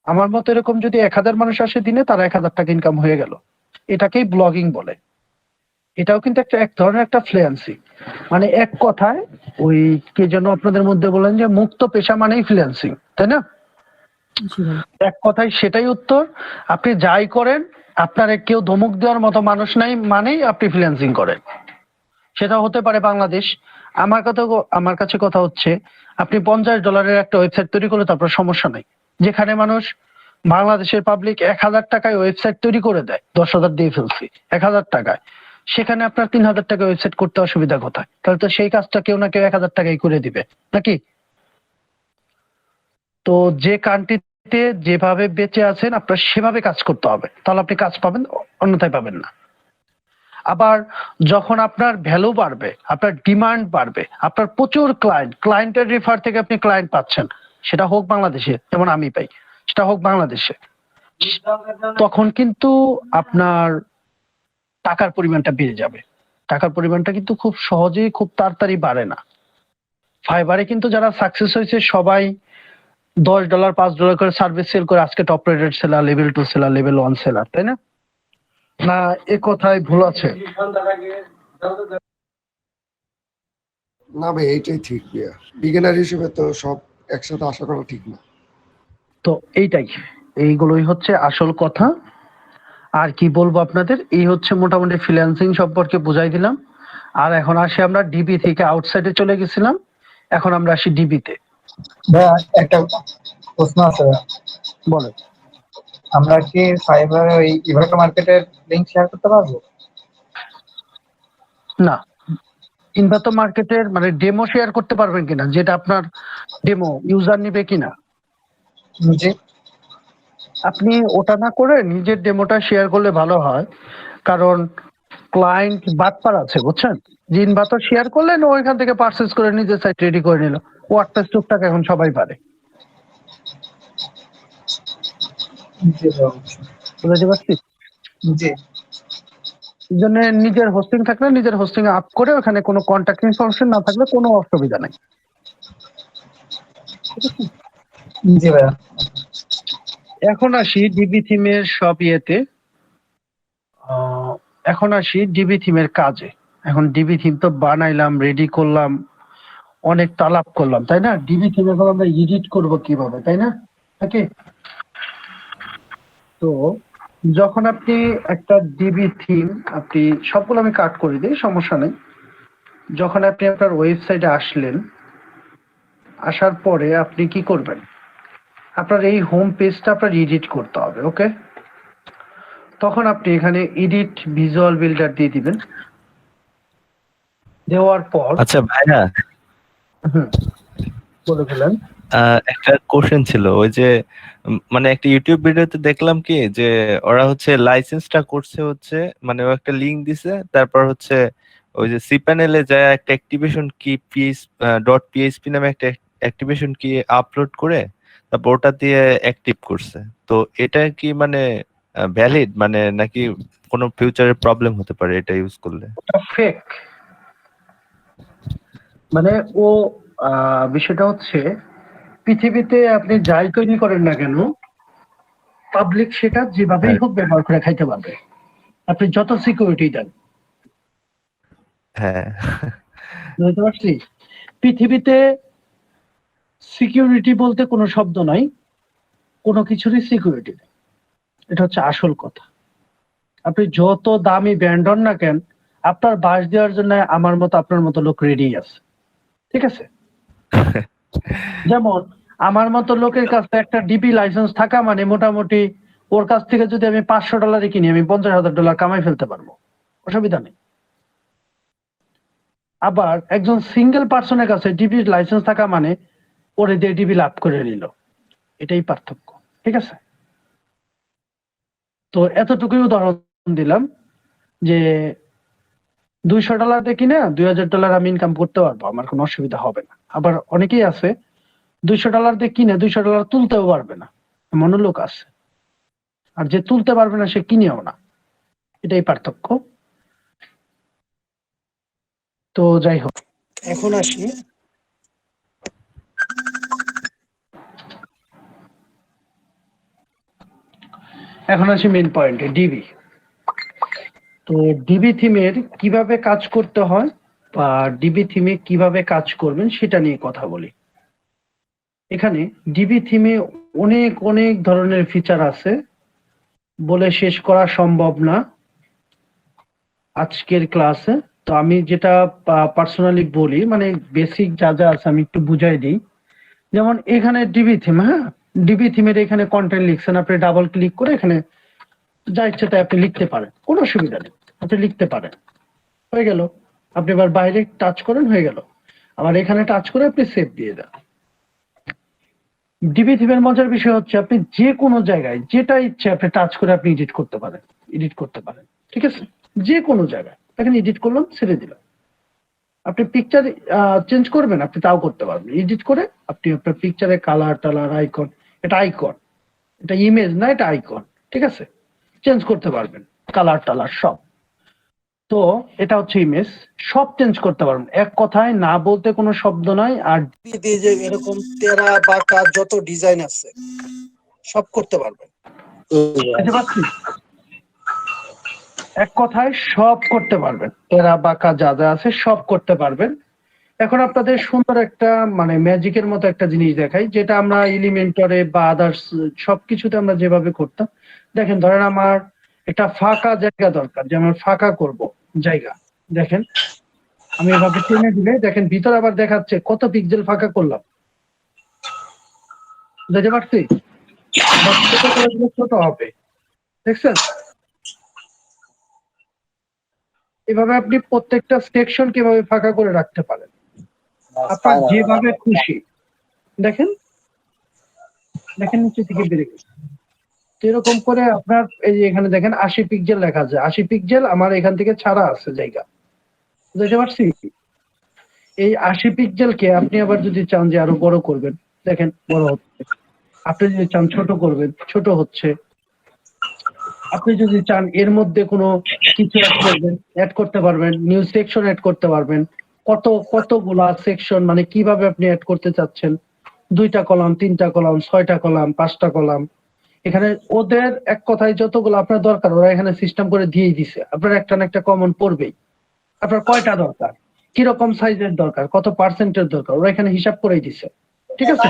আমার মতো এরকম যদি 1000 মানুষ আসে দিনে, তারা 1000 টাকা ইনকাম হয়ে গেল। এটাকেই ব্লগিং বলে। এটাও কিন্তু এক ধরনের একটা ফ্রিল্যান্সিং। মানে এক কথায় ওই কে যেন আপনাদের মধ্যে বলেন যে মুক্ত পেশা মানেই ফ্রিল্যান্সিং, তাই না? জি ভাই। এক কথায় সেটাই উত্তর। আপনি যাই করেন, আপনার কেউ ধমক দেওয়ার মতো মানুষ নাই মানেই আপনি ফ্রিল্যান্সিং করেন। সেটা হতে পারে বাংলাদেশ। আমার কাছে কথা হচ্ছে, আপনি $50 একটা ওয়েবসাইট তৈরি করলে তারপর সমস্যা নাই, যেখানে মানুষ বাংলাদেশের পাবলিক 1000 টাকায় ওয়েবসাইট তৈরি করে দেয়, 10,000 দিয়ে ফেলছি 1000 টাকায়, সেখানে আপনার 3000 টাকা ওয়েবসাইট করতে অসুবিধা কোথায়? তাহলে তো সেই কাজটা কেউ না কেউ 1000 টাকায় করে দিবে, নাকি? তো যে কান্ট্রিতে যেভাবে বেঁচে আছেন আপনার সেভাবে কাজ করতে হবে, তাহলে আপনি কাজ পাবেন, অন্যথায় পাবেন না। আবার যখন আপনার ভ্যালু বাড়বে, আপনার ডিমান্ড বাড়বে, আপনার প্রচুর ক্লায়েন্টের রেফার থেকে আপনি ক্লায়েন্ট পাচ্ছেন, সেটা হোক বাংলাদেশে যেমন আমি পাই, সেটা হোক বাংলাদেশে, তখন কিন্তু আপনার টাকার পরিমাণটা বেড়ে যাবে। টাকার পরিমাণটা কিন্তু খুব সহজেই খুব তাড়াতাড়ি বাড়ে না। ফাইবারে কিন্তু যারা সাকসেস হয়েছে সবাই $10 $5 করে সার্ভিস সেল করে আজকে top rated seller, level 2 seller, level 1 seller, তাই না? না এ কথায় ভুল আছে? না ভাই, এইটাই ঠিক ভাইয়া। বিগিনার হিসেবে তো সব একসাথে আশা করা ঠিক না। তো এইগুলোই হচ্ছে আসল কথা। আর কি বলবো আপনাদের, এই হচ্ছে মোটামুটি ফ্রিল্যান্সিং সম্পর্কে বুঝাই দিলাম। আর এখন আসি আমরা ডিবি থেকে আউটসাইডে চলে গেছিলাম, এখন আমরা আসি ডিবিতে। ভাইয়া একটা প্রশ্ন আছে ভাইয়া। বলেন। আমরা কি ফাইবার ওই ইভাটো মার্কেটের লিংক শেয়ার করতে পারবো? না, ইনভাতো মার্কেটের মানে ডেমো শেয়ার করতে পারবেন কিনা, যেটা আপনার ডেমো ইউজার নিবে কিনা, জি। আপনি ওটা না করে নিজের ডেমোটা শেয়ার করলে ভালো হয়। কারণ ক্লায়েন্ট বাটপার আছে, বুঝছেন? যে ইনভাতো শেয়ার করলেন, ও এখান থেকে পারচেজ করে নিজের সাইট রেডি করে নিল। ওয়ার্ডপ্রেস টুকটাক এখন সবাই পারে। জি ভাইয়া। বুঝতে পারছি? জি। এই জন্য নিজের হোস্টিং থাকলে নিজের হোস্টিং আপ করে ওখানে কোনো কন্ট্যাক্ট ইনফরমেশন না থাকলে কোনো অসুবিধা নাই। জি ভাইয়া। এখন আসি ডিবি থিমের সব ইয়েতে। এখন আসি ডিবি থিমের কাজে। এখন ডিবি থিম তো বানাইলাম, রেডি করলাম, অনেক তালাপ করলাম, তাই না? ডিবি থিম এখন আমরা এডিট করব কিভাবে, তাই না? ওকে, তো যখন আপনি একটা ডিবি থিম, আপনি সবগুলো আমি কাট করে দিই, সমস্যা নেই। যখন আপনি আপনার ওয়েবসাইটে আসলেন, আসার পরে আপনি কি করবেন, আপনার এই হোম পেজটা আপনার এডিট করতে হবে। ওকে, তখন আপনি এখানে এডিট ভিজুয়াল বিল্ডার দিয়ে দিবেন। দেওয়ার পর আচ্ছা ভাইয়া, বলে ফেলেন। একটা কোশ্চেন ছিল। ওই যে মানে একটা ইউটিউব ভিডিওতে দেখলাম কি যে ওরা হচ্ছে লাইসেন্সটা করছে হচ্ছে, মানে ও একটা লিংক দিছে, তারপর হচ্ছে ওই যে cPanel এ যায় একটা অ্যাক্টিভেশন কি .php নামে একটা অ্যাক্টিভেশন কি আপলোড করে তারপর ওটা দিয়ে অ্যাক্টিভ করছে। তো এটা কি মানে ভ্যালিড, মানে নাকি কোনো ফিউচারে প্রবলেম হতে পারে এটা ইউজ করলে? ওটা ফেক। মানে ও বিষয়টা হচ্ছে, পৃথিবীতে আপনি যাই তৈরি করেন না কেন, পাবলিক সেটা যেভাবেই হোক ব্যবহার করে খাইতে পারবে, আপনি যত সিকিউরিটি দেন। হ্যাঁ, বুঝতে পারছি? পৃথিবীতে সিকিউরিটি বলতে কোনো শব্দ নাই, কোনো কিছুরই সিকিউরিটি নেই। এটা হচ্ছে আসল কথা। আপনি যত দামি ব্র্যান্ড হন না কেন, আপনার বাস দেওয়ার জন্য আমার মতো আপনার মতো লোক রেডি আছে, ঠিক আছে? যেমন আমার মতো লোকের কাছে একটা ডিবি লাইসেন্স থাকা মানে মোটামুটি ওর কাছ থেকে যদি আমি $500 কিনি, আমি $50,000 কামাই ফেলতে পারবো, অসুবিধা নেই। আবার একজন সিঙ্গেল পার্সনের কাছে ডিবি লাইসেন্স থাকা মানে ওরে দিয়ে ডিবি লাভ করে নিল, এটাই পার্থক্য, ঠিক আছে? তো এতটুকুই উদাহরণ দিলাম যে $200 দিয়ে কিনে $2,000 আমি ইনকাম করতে পারবো, আমার কোনো অসুবিধা হবে না। আবার অনেকেই আছে $200 দিয়ে কিনে $200 তুলতেও পারবে না, এমনও লোক আছে। আর যে তুলতে পারবে না সে কিনেও না, এটাই পার্থক্য। তো যাই হোক, এখন আসি মেইন পয়েন্টে, ডিবি। তো ডিবি থিমের কিভাবে কাজ করতে হয় বা ডিবি থিমে কিভাবে কাজ করবেন সেটা নিয়ে কথা বলি। এখানে ডিবি থিমে অনেক অনেক ধরনের ফিচার আছে, বলে শেষ করা সম্ভব না আজকের ক্লাসে। তো আমি যেটা পার্সোনালি বলি, মানে বেসিক যা যা আছে আমি একটু বুঝাই দিই। যেমন এখানে ডিবি থিম, হ্যাঁ, ডিবি থিমের এখানে কন্টেন্ট লিখছেন, আপনি ডাবল ক্লিক করে এখানে যা ইচ্ছে তাই আপনি লিখতে পারেন, কোনো অসুবিধা নেই, আপনি লিখতে পারেন, হয়ে গেল। আপনি এবার বাইরে টাচ করেন, হয়ে গেল। আবার এখানে টাচ করে আপনি সেভ দিয়ে দেন। ডিবি থিমের মজার বিষয় হচ্ছে আপনি যে কোনো জায়গায় যেটা ইচ্ছে আপনি টাচ করে আপনি এডিট করতে পারেন, ঠিক আছে? যে কোনো জায়গায় এখানে এডিট করলাম, ছেড়ে দিলাম। আপনি পিকচার চেঞ্জ করবেন, আপনি তাও করতে পারবেন। এডিট করে আপনি আপনার পিকচারের কালার টালার আইকন, এটা আইকন, এটা ইমেজ না, এটা আইকন। ঠিক আছে, চেঞ্জ করতে পারবেন কালার টালার সব। তো এটা হচ্ছে ইমেজ, সব চেঞ্জ করতে পারবেন, এক কথায় না বলতে কোনো শব্দ নাই। আর দিয়ে যে এরকম তেরা বাঁকা যত ডিজাইন আছে সব করতে পারবেন, বুঝতে পারছি? এক কথায় সব করতে পারবেন, তেরা বাঁকা যা যা আছে সব করতে পারবেন। এখন আপনাদের সুন্দর একটা মানে ম্যাজিকের মতো একটা জিনিস দেখাই, যেটা আমরা এলিমেন্টরে বা আদার্স সবকিছুতে আমরা যেভাবে করতাম। দেখেন, ধরেন আমার একটা ফাঁকা জায়গা দরকার, যে আমার ফাঁকা করব জায়গা। দেখেন আমি এভাবে টেনে দিলে দেখেন ভিতর আবার দেখাচ্ছে কত পিক্সেল ফাঁকা করলাম, বুঝতে পারছি? ছোট হবে, দেখছেন? এভাবে আপনি প্রত্যেকটা সেকশন কিভাবে ফাঁকা করে রাখতে পারেন আপনার যেভাবে খুশি। দেখেন দেখেন নিচে থেকে বেড়ে গেছে। এরকম করে আপনার এই যে এখানে দেখেন 80 পিক্সেল লেখা আছে, 80 পিক্সেল আমার এখান থেকে ছাড়া আছে জায়গা, বুঝতে পারছি? এই 80 পিক্সেলকে আপনি আবার যদি চান যে আরো বড় করবেন, দেখেন বড় হচ্ছে। আপনি যদি চান ছোট করবেন, ছোট হচ্ছে। আপনি যদি চান এর মধ্যে কোনো কিছু অ্যাড করতে পারবেন, নিউ সেকশন অ্যাড করতে পারবেন। কতগুলা সেকশন মানে কিভাবে আপনি অ্যাড করতে চাচ্ছেন, 2টা কলাম, 3টা কলাম, 6টা কলাম, 5টা কলাম। এখানে ওদের এক কথায় যতগুলো আপনার দরকার ওরা এখানে সিস্টেম করে দিয়েই দিছে। আপনার একটা না একটা কমন পড়বেই। আপনার কয়টা দরকার, কিরকম সাইজের দরকার, কত পার্সেন্টের দরকার, ওরা এখানে হিসাব করেই দিছে। ঠিক আছে,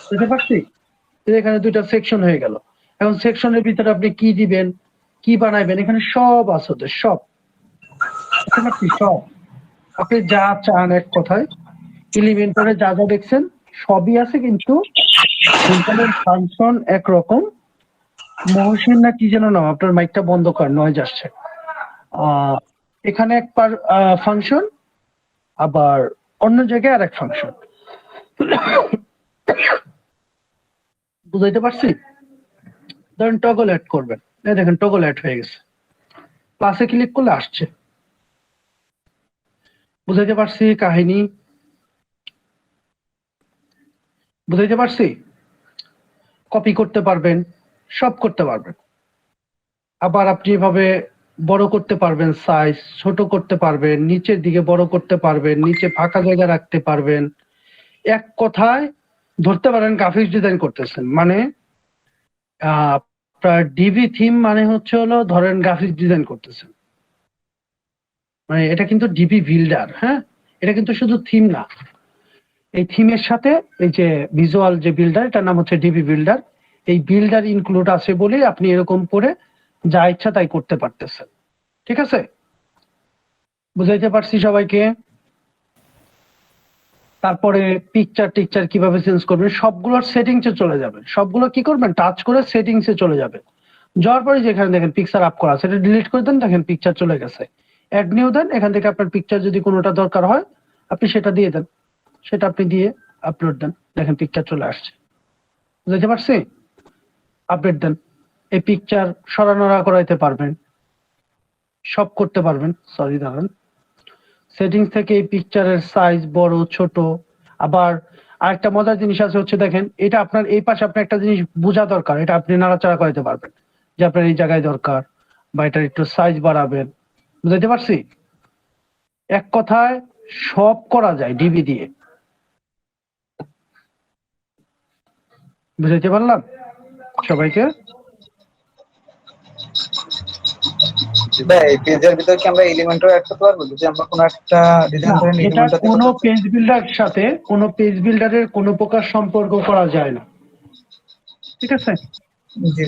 বুঝতে পারছি? এখানে 2টা সেকশন হয়ে গেল। এখন সেকশনের ভিতরে আপনি কি দিবেন, কি বানাইবেন, এখানে সব আছে ওদের, সব। বুঝতে পারছি? সব আপনি যা চান, এক কথায় এলিমেন্টরে যা যা দেখছেন সবই আছে, কিন্তু ফাংশন একরকম। মহসিন না কি যেন নাম, আপনার মাইকটা বন্ধ করেন, নয়েজ আসছে। এখানে এক ফাংশন, আবার অন্য জায়গায় আরেক ফাংশন। বুঝাইতে পারছি? ধরেন টগল অ্যাড করবেন, এই দেখেন টগল অ্যাড হয়ে গেছে, প্লাসে ক্লিক করলে আসছে। বুঝাইতে পারছি কাহিনী? বুঝাইতে পারছি? কপি করতে পারবেন, সব করতে পারবেন। আবার আপনি এভাবে বড় করতে পারবেন, সাইজ ছোট করতে পারবেন, নিচের দিকে বড় করতে পারবেন, নিচে ফাঁকা জায়গা রাখতে পারবেন। এক কথায় ধরতে পারেন গ্রাফিক্স ডিজাইন করতেছেন, মানে আপনার ডিবি থিম মানে হচ্ছে হলো ধরেন গ্রাফিক্স ডিজাইন করতেছেন, মানে এটা কিন্তু ডিবি বিল্ডার। হ্যাঁ, এটা কিন্তু শুধু থিম না, এই থিমের সাথে এই যে ভিজুয়াল যে বিল্ডার, এটার নাম হচ্ছে ডিবি বিল্ডার। এই বিল্ডার ইনক্লুড আছে বলেই আপনি এরকম করে যা ইচ্ছা তাই করতে পারতেছেন। ঠিক আছে, বুঝাইতে পারছি সবাইকে? তারপরে পিকচার টিকচার কিভাবে চেঞ্জ করবেন, সবগুলোর সেটিংসে চলে যাবেন। সবগুলো কি করবেন, টাচ করে সেটিংসে চলে যাবেন। যাওয়ার পরে যেখানে দেখেন পিকচার আপ করা আছে, এটা ডিলিট করে দেন, দেখেন পিকচার চলে গেছে। অ্যাড নিউ দেন, এখান থেকে আপনার পিকচার যদি কোনোটা দরকার হয় আপনি সেটা দিয়ে দেন, সেটা আপনি দিয়ে আপলোড দেন, দেখেন পিকচার চলে আসছে। বুঝতে পারছি? আপডেট দেন, এই পিকচার সরানোরা করাইতে পারবেন, সব করতে পারবেন। সরি দাঁড়ান, সেটিংস থেকে এই পিকচারের সাইজ বড় ছোট। আবার আরেকটা মজার জিনিস আছে হচ্ছে, দেখেন এটা আপনার এই পাশে আপনার একটা জিনিস বোঝা দরকার, এটা আপনি নাড়াচাড়া করাইতে পারবেন, যে আপনার এই জায়গায় দরকার, বা এটার একটু সাইজ বাড়াবেন। বুঝতে পারছি? এক কথায় সব করা যায় ডিবি দিয়ে। বুঝাইতে পারলাম সবাইকে? এই পেজের ভিতর কি আমরা এলিমেন্টও অ্যাড করতে পারবো? যদি আমরা কোনো একটা ডিজাইন করে এটা কোনো পেজ বিল্ডারের সাথে কোনো পেজ বিল্ডারের কোনো প্রকার সম্পর্ক করা যায় না। ঠিক আছে, জি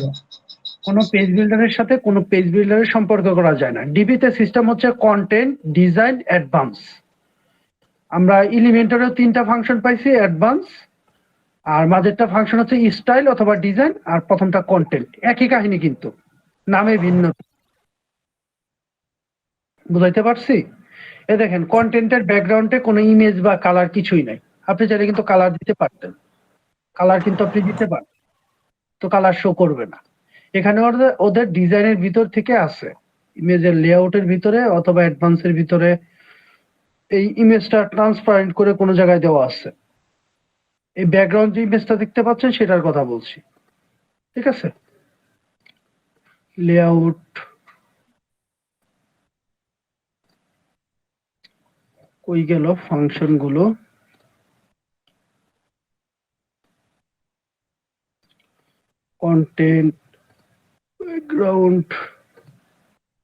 কোনো পেজ বিল্ডারের সাথে কোনো পেজ বিল্ডারের সম্পর্ক করা যায় না। ডিবিতে সিস্টেম হচ্ছে কন্টেন্ট, ডিজাইন, অ্যাডভান্স। আমরা এলিমেন্টরেও 3টা ফাংশন পাইছি, অ্যাডভান্স, আর মাঝেরটা ফাংশন হচ্ছে স্টাইল অথবা ডিজাইন, আর প্রথমটা কন্টেন্ট। একই কাহিনী কিন্তু নামে ভিন্ন। বুঝাইতে পারছি? এ দেখেন কন্টেন্টের ব্যাকগ্রাউন্ডে কোনো ইমেজ বা কালার কিছুই নাই। আপনি চাইলে কিন্তু কালার দিতে পারতেন, কালার কিন্তু আপনি দিতে পারেন, তো কালার শো করবে না। এখানে ওদের ডিজাইনের ভিতর থেকে আছে, ইমেজের লেআউটের ভিতরে অথবা অ্যাডভান্সের ভিতরে এই ইমেজটা ট্রান্সপারেন্ট করে কোনো জায়গায় দেওয়া আছে। এই ব্যাকগ্রাউন্ড যে ইমেজটা দেখতে পাচ্ছেন সেটার কথা বলছি, ঠিক আছে? লেআউট, কই গেল ফাংশন গুলো? কন্টেন্ট, ব্যাকগ্রাউন্ড,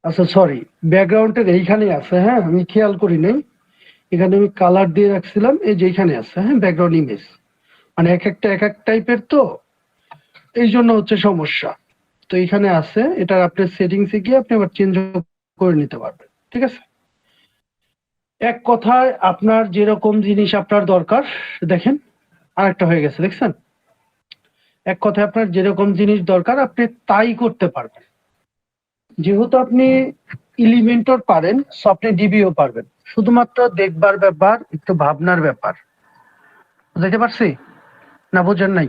আচ্ছা সরি, ব্যাকগ্রাউন্ডের এইখানেই আছে, হ্যাঁ আমি খেয়াল করি নাই, এখানে আমি কালার দিয়ে রাখছিলাম, এই যে এইখানে আছে, হ্যাঁ ব্যাকগ্রাউন্ড ইমেজ, মানে এক একটা এক এক টাইপের, তো এই জন্য হচ্ছে সমস্যা। তো এইখানে আছে, এটা আপনার সেটিংসে গিয়ে আপনি আবার চেঞ্জ করে নিতে পারবেন, ঠিক আছে? এক কথায় আপনার যেরকম জিনিস আপনার দরকার, দেখেন আরেকটা হয়ে গেছে, দেখছেন? এক কথায় আপনার যেরকম জিনিস দরকার আপনি তাই করতে পারবেন। যেহেতু আপনি এলিমেন্টর পারেন, সো আপনি ডিবিও পারবেন। শুধুমাত্র দেখবার ব্যাপার, একটু ভাবনার ব্যাপার। বুঝতে পারছি না? বোঝেন নাই?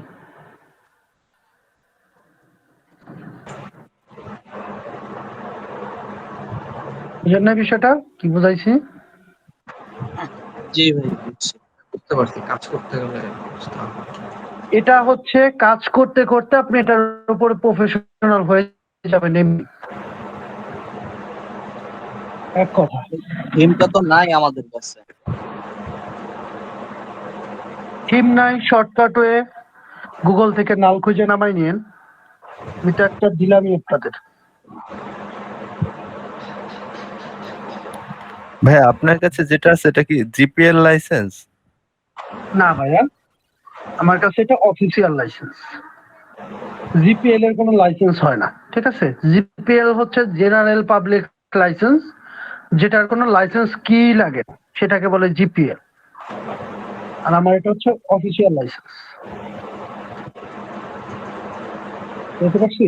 বুঝেন না বিষয়টা কি বুঝাইছি? জি ভাই, বুঝতে পারছি। কাজ করতে গেলে বুঝতে হবে। এটা হচ্ছে কাজ করতে করতে আপনি এটার উপরে প্রফেশনাল হয়ে যাবেন এমনি। এক কথা, থিমটা তো নাই আমাদের কাছে। থিম নাই, শর্টকাট ওয়ে গুগল থেকে নাল খুঁজে নামাই নিয়েন। এটা একটা দিলামই আপনাদের। ভাই আপনার কাছে যেটা আছে এটা কি জিপিএল লাইসেন্স? না ভাইয়া, আমার কাছে এটা অফিসিয়াল লাইসেন্স। জিপিএল এর কোনো লাইসেন্স হয় না, ঠিক আছে? জিপিএল হচ্ছে জেনারেল পাবলিক লাইসেন্স, যেটার কোনো লাইসেন্স কি লাগে না, সেটাকে বলে জিপিএল। আর আমার এটা হচ্ছে অফিসিয়াল লাইসেন্স। বুঝতে পারছি?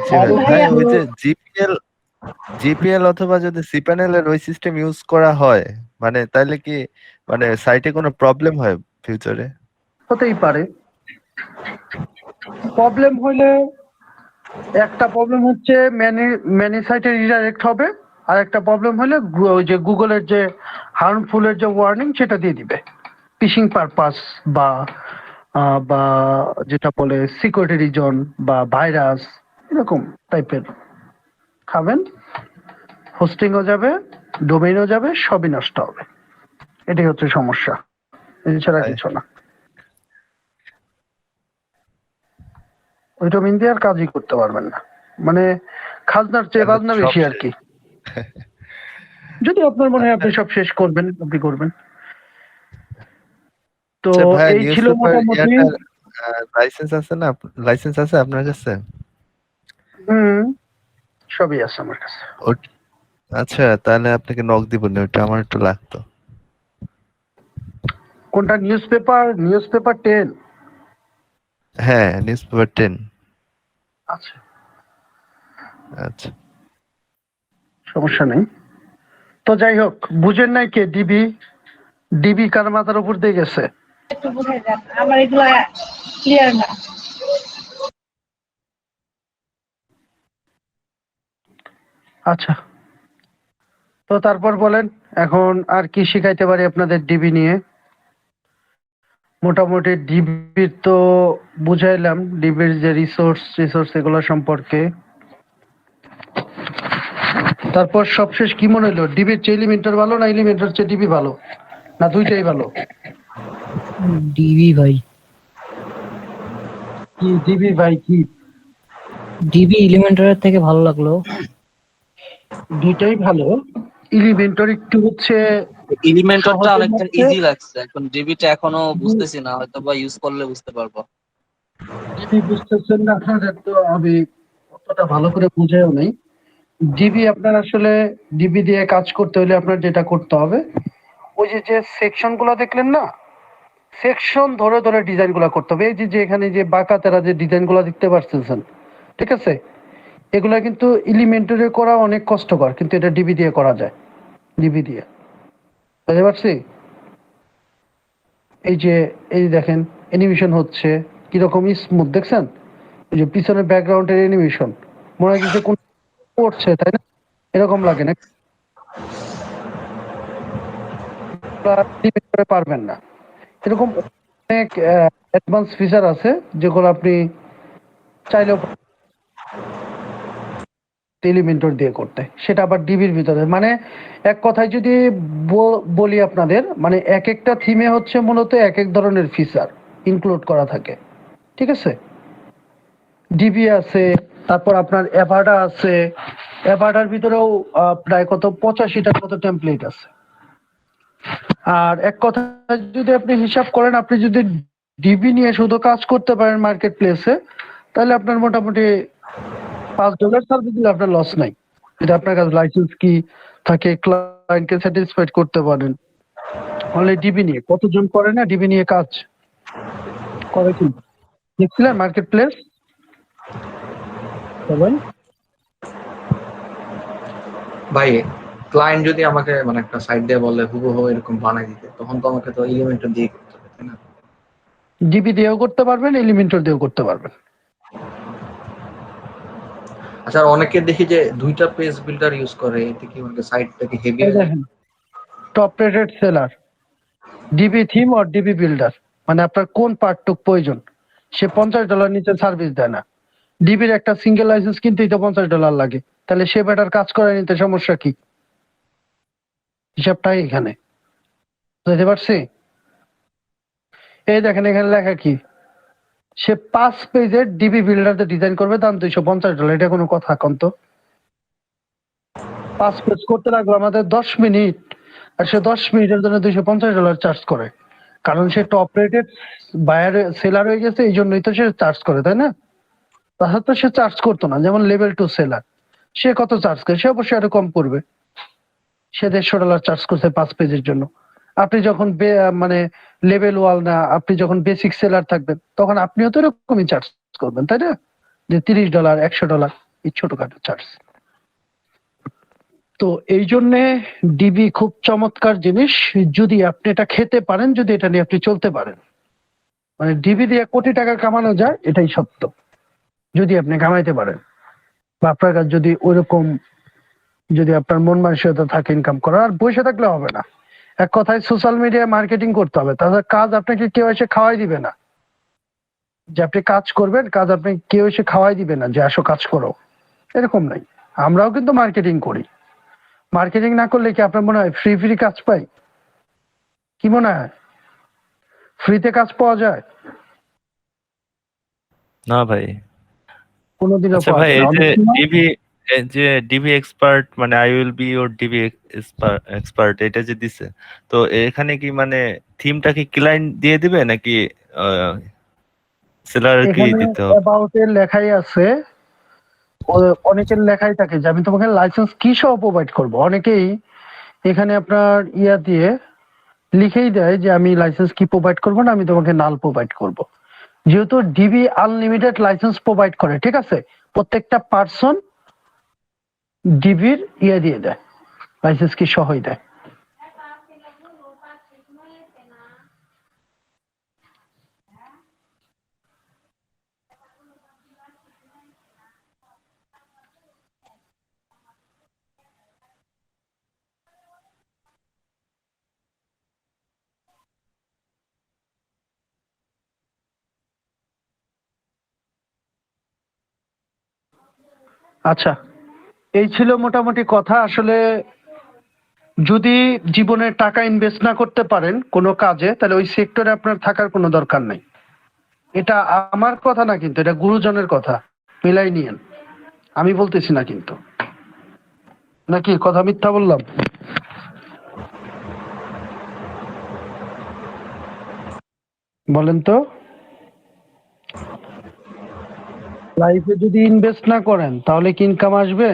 জি আর ভাই, ভাই ওই যে জিপিএল অথবা যদি সিপ্যানেল এর ওই সিস্টেম ইউজ করা হয়, মানে তাইলে কি মানে সাইটে কোনো প্রবলেম হয় ফিউচারে? হতেই পারে। প্রবলেম হইলে একটা প্রবলেম হচ্ছে ম্যানি সাইটে রিডাইরেক্ট হবে, আর একটা প্রবলেম হলে ওই যে গুগলের যে হার্মফুলের যে ওয়ার্নিং সেটা দিয়ে দিবে, ফিশিং পারপাস বা বা যেটা বলে সিকিউরিটি রিজন বা ভাইরাস, এরকম টাইপের খাবেন, হোস্টিংও যাবে, ডোমেইনও যাবে, সবই নষ্ট হবে। এটাই হচ্ছে সমস্যা, এছাড়া কিছু না। ওই ডোমেইন দিয়ে আর কাজই করতে পারবেন না, মানে খাজনার চেয়ে বাজনা বেশি আর কি। যদি আপনার মনে হয় আপনি সব শেষ করবেন, আপনি করবেন। তো ভাই এই ছিল নিউজপেপার মোটামুটি। লাইসেন্স আছে না? লাইসেন্স আছে আপনার কাছে? সবই আছে আমার কাছে। আচ্ছা, তাহলে আপনাকে নক দিব না, ওটা আমার একটু লাগতো। কোনটা? নিউজপেপার 10? হ্যাঁ, নিউজপেপার 10। আচ্ছা, আচ্ছা, সমস্যা নেই। তো যাই হোক, বুঝেন নাই কে ডিবি কার মাথার উপর দিয়ে গেছে? একটু বুঝাই দেন, আমার এগুলো ক্লিয়ার না। আচ্ছা, তো তারপর বলেন এখন আর কি শিখাইতে পারি আপনাদের ডিবি নিয়ে? মোটামুটি ডিবির তো বুঝাইলাম, ডিবির যে রিসোর্স এগুলো সম্পর্কে। তারপর সবশেষ কি মনে হলো? ডিবির চেয়ে এলিমেন্টার ভালো, না এলিমেন্টার চেয়ে ডিবি ভালো, না দুইটাই ভালো? ডিবি ভাই। কি ডিবি ভাই? কি ডিবি এলিমেন্টারের থেকে ভালো লাগলো। দুইটাই ভালো। এলিমেন্টর একটু হচ্ছে এলিমেন্টরটা অনেকটা ইজি লাগছে, এখন ডিবিটা এখনো বুঝতেছি না, হয়তো বা ইউজ করলে বুঝতে পারবো। ডিবি বুঝতেছেন না আপনাদের, তো আমি অতটা ভালো করে বুঝেও নেই। ডিবি আপনার আসলে ডিবি দিয়ে কাজ করতে হলে আপনার যেটা করতে হবে, ওই যে সেকশন গুলা দেখলেন না, সেকশন ধরে ধরে ডিজাইন গুলা করতে হবে। এই যে এখানে যে বাঁকা তেরা যে ডিজাইন গুলা দেখতে পাচ্ছেন, ঠিক আছে, এগুলা কিন্তু এলিমেন্টারে করা অনেক কষ্টকর, কিন্তু এটা ডিবি দিয়ে করা যায়। ডিবি দিয়ে বুঝতে পারছি? এই দেখেন অ্যানিমেশন হচ্ছে কিরকম স্মুথ, দেখছেন? এই যে পিছনে ব্যাকগ্রাউন্ডের অ্যানিমেশন, মনে হয় কিছু কোন করছে, তাই না? এরকম লাগে না? পারবেন না এরকম অনেক অ্যাডভান্স ফিচার আছে যেগুলো আপনি চাইলেও এলিমেন্টর দিয়ে করতে, সেটা আবার ডিবির ভিতরে। মানে এক কথায় যদি বলি আপনাদের, মানে এক একটা থিমে হচ্ছে মূলত এক এক ধরনের ফিচার ইনক্লুড করা থাকে, ঠিক আছে? ডিবি আছে, তারপর আপনার এভাডা আছে, এভাডার ভিতরেও প্রায় কত 85টার মতো টেমপ্লেট আছে। আর এক কথা যদি আপনি হিসাব করেন, আপনি যদি ডিবি নিয়ে শুধু কাজ করতে পারেন মার্কেট প্লেসে, তাহলে আপনার মোটামুটি $5 সার্ভিস দিলে আপনার লস নাই। যদি আপনার কাছে লাইসেন্স কি থাকে, ক্লায়েন্টকে স্যাটিসফাইড করতে পারেন, তাহলে ডিবি নিয়ে কতজন করে না, ডিবি নিয়ে কাজ করে কি দেখছিলেন মার্কেট প্লেস সবাই? ভাই ক্লায়েন্ট যদি আমাকে মানে একটা সাইট দিয়ে বলে হুবহু এরকম বানাই দিতে, তখন তো আমাকে তো এলিমেন্টর দিয়ে করতে হবে, তাই না? ডিবি দিয়েও করতে পারবেন, এলিমেন্টর দিয়েও করতে পারবেন। আচ্ছা, অনেকে দেখি যে দুইটা পেজ বিল্ডার ইউজ করে, এতে কি মানে সাইটটাকে হেভি হয়ে যায়? দেখেন, top rated seller DB theme আর ডিবি বিল্ডার, মানে আপনার কোন পার্টটুক প্রয়োজন, সে $50 নিচে সার্ভিস দেয় না। ডিবির একটা সিঙ্গেল লাইসেন্স কিনতেই তো $50 লাগে, তাহলে সে বেটার কাজ করে নিতে সমস্যা কি? হিসাবটাই এখানে বুঝতে পারছি। এই দেখেন এখানে লেখা কি, সে 5 পেজের ডিবি বিল্ডারতে ডিজাইন করবে, দাম $250। এটা কোনো কথা? কোন তো 5 পেজ করতে লাগলো আমাদের 10 মিনিট, আর সে 10 মিনিটের জন্য $250 চার্জ করে, কারণ সে টপ রেটেড বায়ার সেলার হয়ে গেছে, এই জন্যই তো সে চার্জ করে, তাই না? তাহলে তো সে চার্জ করতো না। যেমন লেভেল 2 সেলার, সে কত চার্জ করে? সে অবশ্যই আরো কম করবে, সে $150 চার্জ করছে 5 পেজের জন্য। আপনি যখন মানে লেভেল 1 না, আপনি যখন বেসিক সেলার থাকবেন, তখন আপনিও তো এরকমই চার্জ করবেন, তাই না? যে $30 $100 এই ছোটখাটো চার্জ। তো এই জন্যে ডিবি খুব চমৎকার জিনিস, যদি আপনি এটা খেতে পারেন, যদি এটা নিয়ে আপনি চলতে পারেন। মানে ডিবি দিয়ে কোটি টাকা কামানো যায়, এটাই সত্য, যদি আপনি কামাইতে পারেন, বা আপনার কাছে যদি ওইরকম যদি আপনার মন মানসিকতা থাকে ইনকাম করার। আর বসে থাকলে হবে না, এক কথায় সোশ্যাল মিডিয়ায় মার্কেটিং করতে হবে। তাহলে কাজ আপনাকে কেউ এসে খাওয়াই দিবে না, যে আপনি কাজ করবেন, কাজ আপনি কেউ এসে খাওয়াই দিবে না যে আসো কাজ করো, এরকম নাই। আমরাও কিন্তু মার্কেটিং করি, মার্কেটিং না করলে কি আপনার মনে হয় ফ্রি কাজ পাই? কি মনে হয় ফ্রিতে কাজ পাওয়া যায়? না ভাই। কোনোদিনও আচ্ছা পাওয়া ভাই, যায় না। এই যে ডিবি এক্সপার্ট মানে I will be or DB expert এটা যে দিছে, তো এখানে কি মানে থিমটা কি ক্লায়েন্ট দিয়ে দিবে নাকি সেলার কি এখানে দিতে হবে? অ্যাবাউট এর লেখাই আছে, অনেকের লেখাই থাকে যে আমি তোমাকে লাইসেন্স কি সহ প্রোভাইড করব। অনেকেই এখানে আপনার ইয়া দিয়ে লিখেই দেয় যে আমি লাইসেন্স কি প্রোভাইড করবো না, আমি তোমাকে নাল প্রোভাইড করব। যেহেতু ডিবি আনলিমিটেড লাইসেন্স প্রোভাইড করে, ঠিক আছে, প্রত্যেকটা পার্সন ডিবির ইয়ে দিয়ে দেয়, লাইসেন্স কি সহই দেয়। আচ্ছা, এই ছিল মোটামুটি কথা। আসলে যদি জীবনে টাকা ইনভেস্ট না করতে পারেন কোনো কাজে, তাহলে ওই সেক্টরে আপনার থাকার কোনো দরকার নাই। এটা আমার কথা না, কিন্তু এটা গুরুজনের কথা, মিলাই নিয়েন, আমি বলতেছি না কিন্তু। নাকি কথা মিথ্যা বললাম? বলেন তো, লাইফে যদি ইনভেস্ট না করেন তাহলে কি ইনকাম আসবে?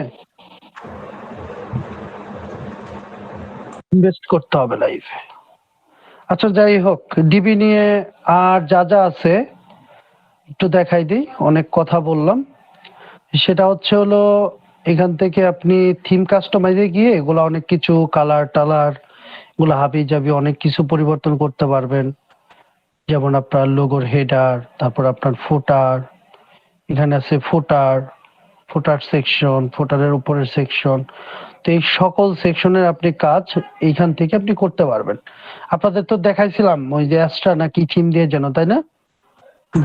ইনভেস্ট করতে হবে লাইফে। আচ্ছা যাই হোক, ডিবি নিয়ে আর যা যা আছে একটু দেখাই দিই। অনেক কথা বললাম, সেটা হচ্ছে হলো এখান থেকে আপনি থিম কাস্টমাইজে গিয়ে এগুলো অনেক কিছু কালার টালার এগুলো হাবি জাবি অনেক কিছু পরিবর্তন করতে পারবেন। যেমন আপনার লোগোর হেডার, তারপর আপনার ফুটার, এখানে আছে ফুটার সেকশন, ফুটারের উপরের সেকশন। তো এই সকল সেকশনের আপনি কাজ এইখান থেকে আপনি করতে পারবেন। আপনাদের তো দেখাইছিলাম ওই যে অ্যাস্ট্রা নাকি থিম দিয়ে যেন, তাই না?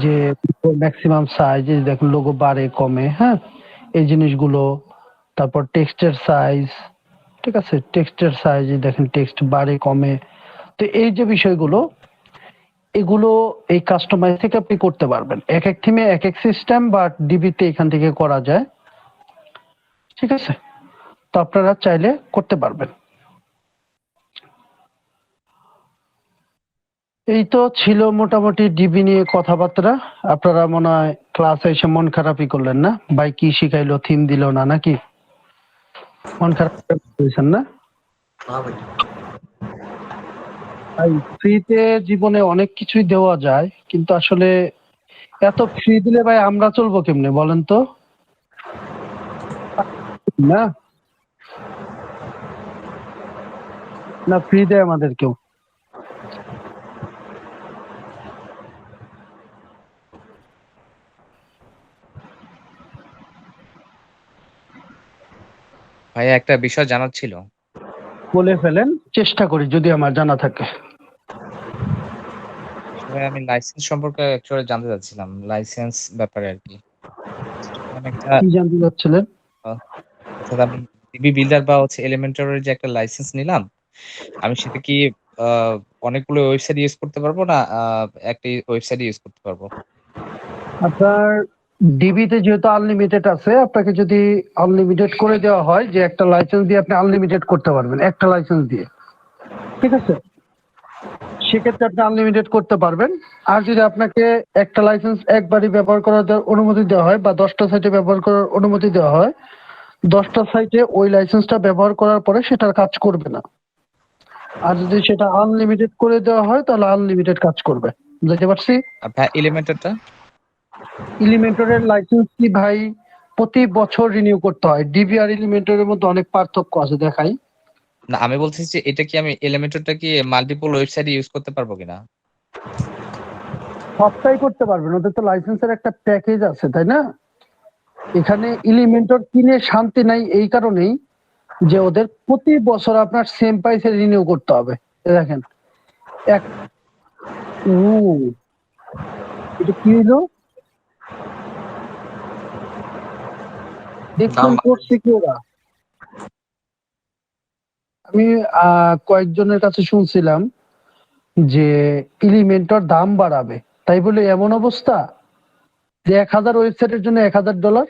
যে ম্যাক্সিমাম সাইজ দেখুন লোগো বাড়ে কমে, হ্যাঁ এই জিনিসগুলো। তারপর টেক্সটের সাইজ, ঠিক আছে, টেক্সটের সাইজ দেখেন টেক্সট বাড়ে কমে। তো এই যে বিষয়গুলো, এগুলো এই কাস্টমাইজ থেকে আপনি করতে পারবেন। এক এক থিমে এক এক সিস্টেম, বা ডিবিতে এখান থেকে করা যায়, ঠিক আছে? তো আপনারা চাইলে করতে পারবেন। এই তো ছিল মোটামুটি ডিবি নিয়ে কথাবার্তা। আপনারা মনে হয় ক্লাসে এসে মন খারাপই করলেন না? ভাই কি শিখাইলো, থিম দিল না, নাকি মন খারাপ করেছেন না? ভাই ফ্রিতে জীবনে অনেক কিছুই দেওয়া যায়, কিন্তু আসলে এত ফ্রি দিলে ভাই আমরা চলবো কেমনে বলেন তো? না না, ফ্রি দেয় আমাদের কেউ? ভাই একটা বিষয় জানার ছিল। বলে ফেলেন, চেষ্টা করি যদি আমার জানা থাকে। ভাই আমি লাইসেন্স সম্পর্কে অ্যাকচুয়ালি জানতে চাচ্ছিলাম, লাইসেন্স ব্যাপারে আর কি। আমি একটা কি জানতে চাচ্ছিলেন? অর্থাৎ আমি ডিবি বিল্ডার বা এলিমেন্টরের যে একটা লাইসেন্স নিলাম, আমি সেটা কি অনেকগুলো ওয়েবসাইট ইউজ করতে পারবো, না একটা ওয়েবসাইট ইউজ করতে পারবো? আপনার ডিবিতে যেহেতু আনলিমিটেড আছে, আপনাকে যদি আনলিমিটেড করে দেওয়া হয় যে একটা লাইসেন্স দিয়ে আপনি আনলিমিটেড করতে পারবেন, একটা লাইসেন্স দিয়ে, ঠিক আছে, সেক্ষেত্রে আপনি আনলিমিটেড করতে পারবেন। আর যদি আপনাকে একটা লাইসেন্স একবারই ব্যবহার করার অনুমতি দেওয়া হয়, বা 10টা সাইটে ব্যবহার করার অনুমতি দেওয়া হয়, 10টা সাইটে ওই লাইসেন্সটা ব্যবহার করার পরে সেটার কাজ করবে না। আর যদি সেটা আনলিমিটেড করে দেওয়া হয় তাহলে আনলিমিটেড কাজ করবে। বুঝতে পারছি? ভাই এলিমেন্টরটা? এলিমেন্টরের লাইসেন্স কি ভাই প্রতি বছর রিনিউ করতে হয়। ডিবি আর এলিমেন্টরের মধ্যে অনেক পার্থক্য আছে, দেখাই। না আমি বলছি যে এটা কি আমি এলিমেন্টরটা কি মাল্টিপল ওয়েবসাইটে ইউজ করতে পারবো কিনা? সবটাই করতে পারবেন, ওদের তো লাইসেন্সের একটা প্যাকেজ আছে, তাই না? এখানে এলিমেন্টর কিনে শান্তি নাই এই কারণেই যে ওদের প্রতি বছর আপনার সেম প্রাইসে রিনিউ করতে হবে। দেখেন এক এটা কি হলো দেখুন, করছে কি ওরা। আমি কয়েকজনের কাছে শুনছিলাম যে এলিমেন্টর দাম বাড়াবে, তাই বলে এমন অবস্থা যে 1000 ওয়েবসাইটের জন্য $1000,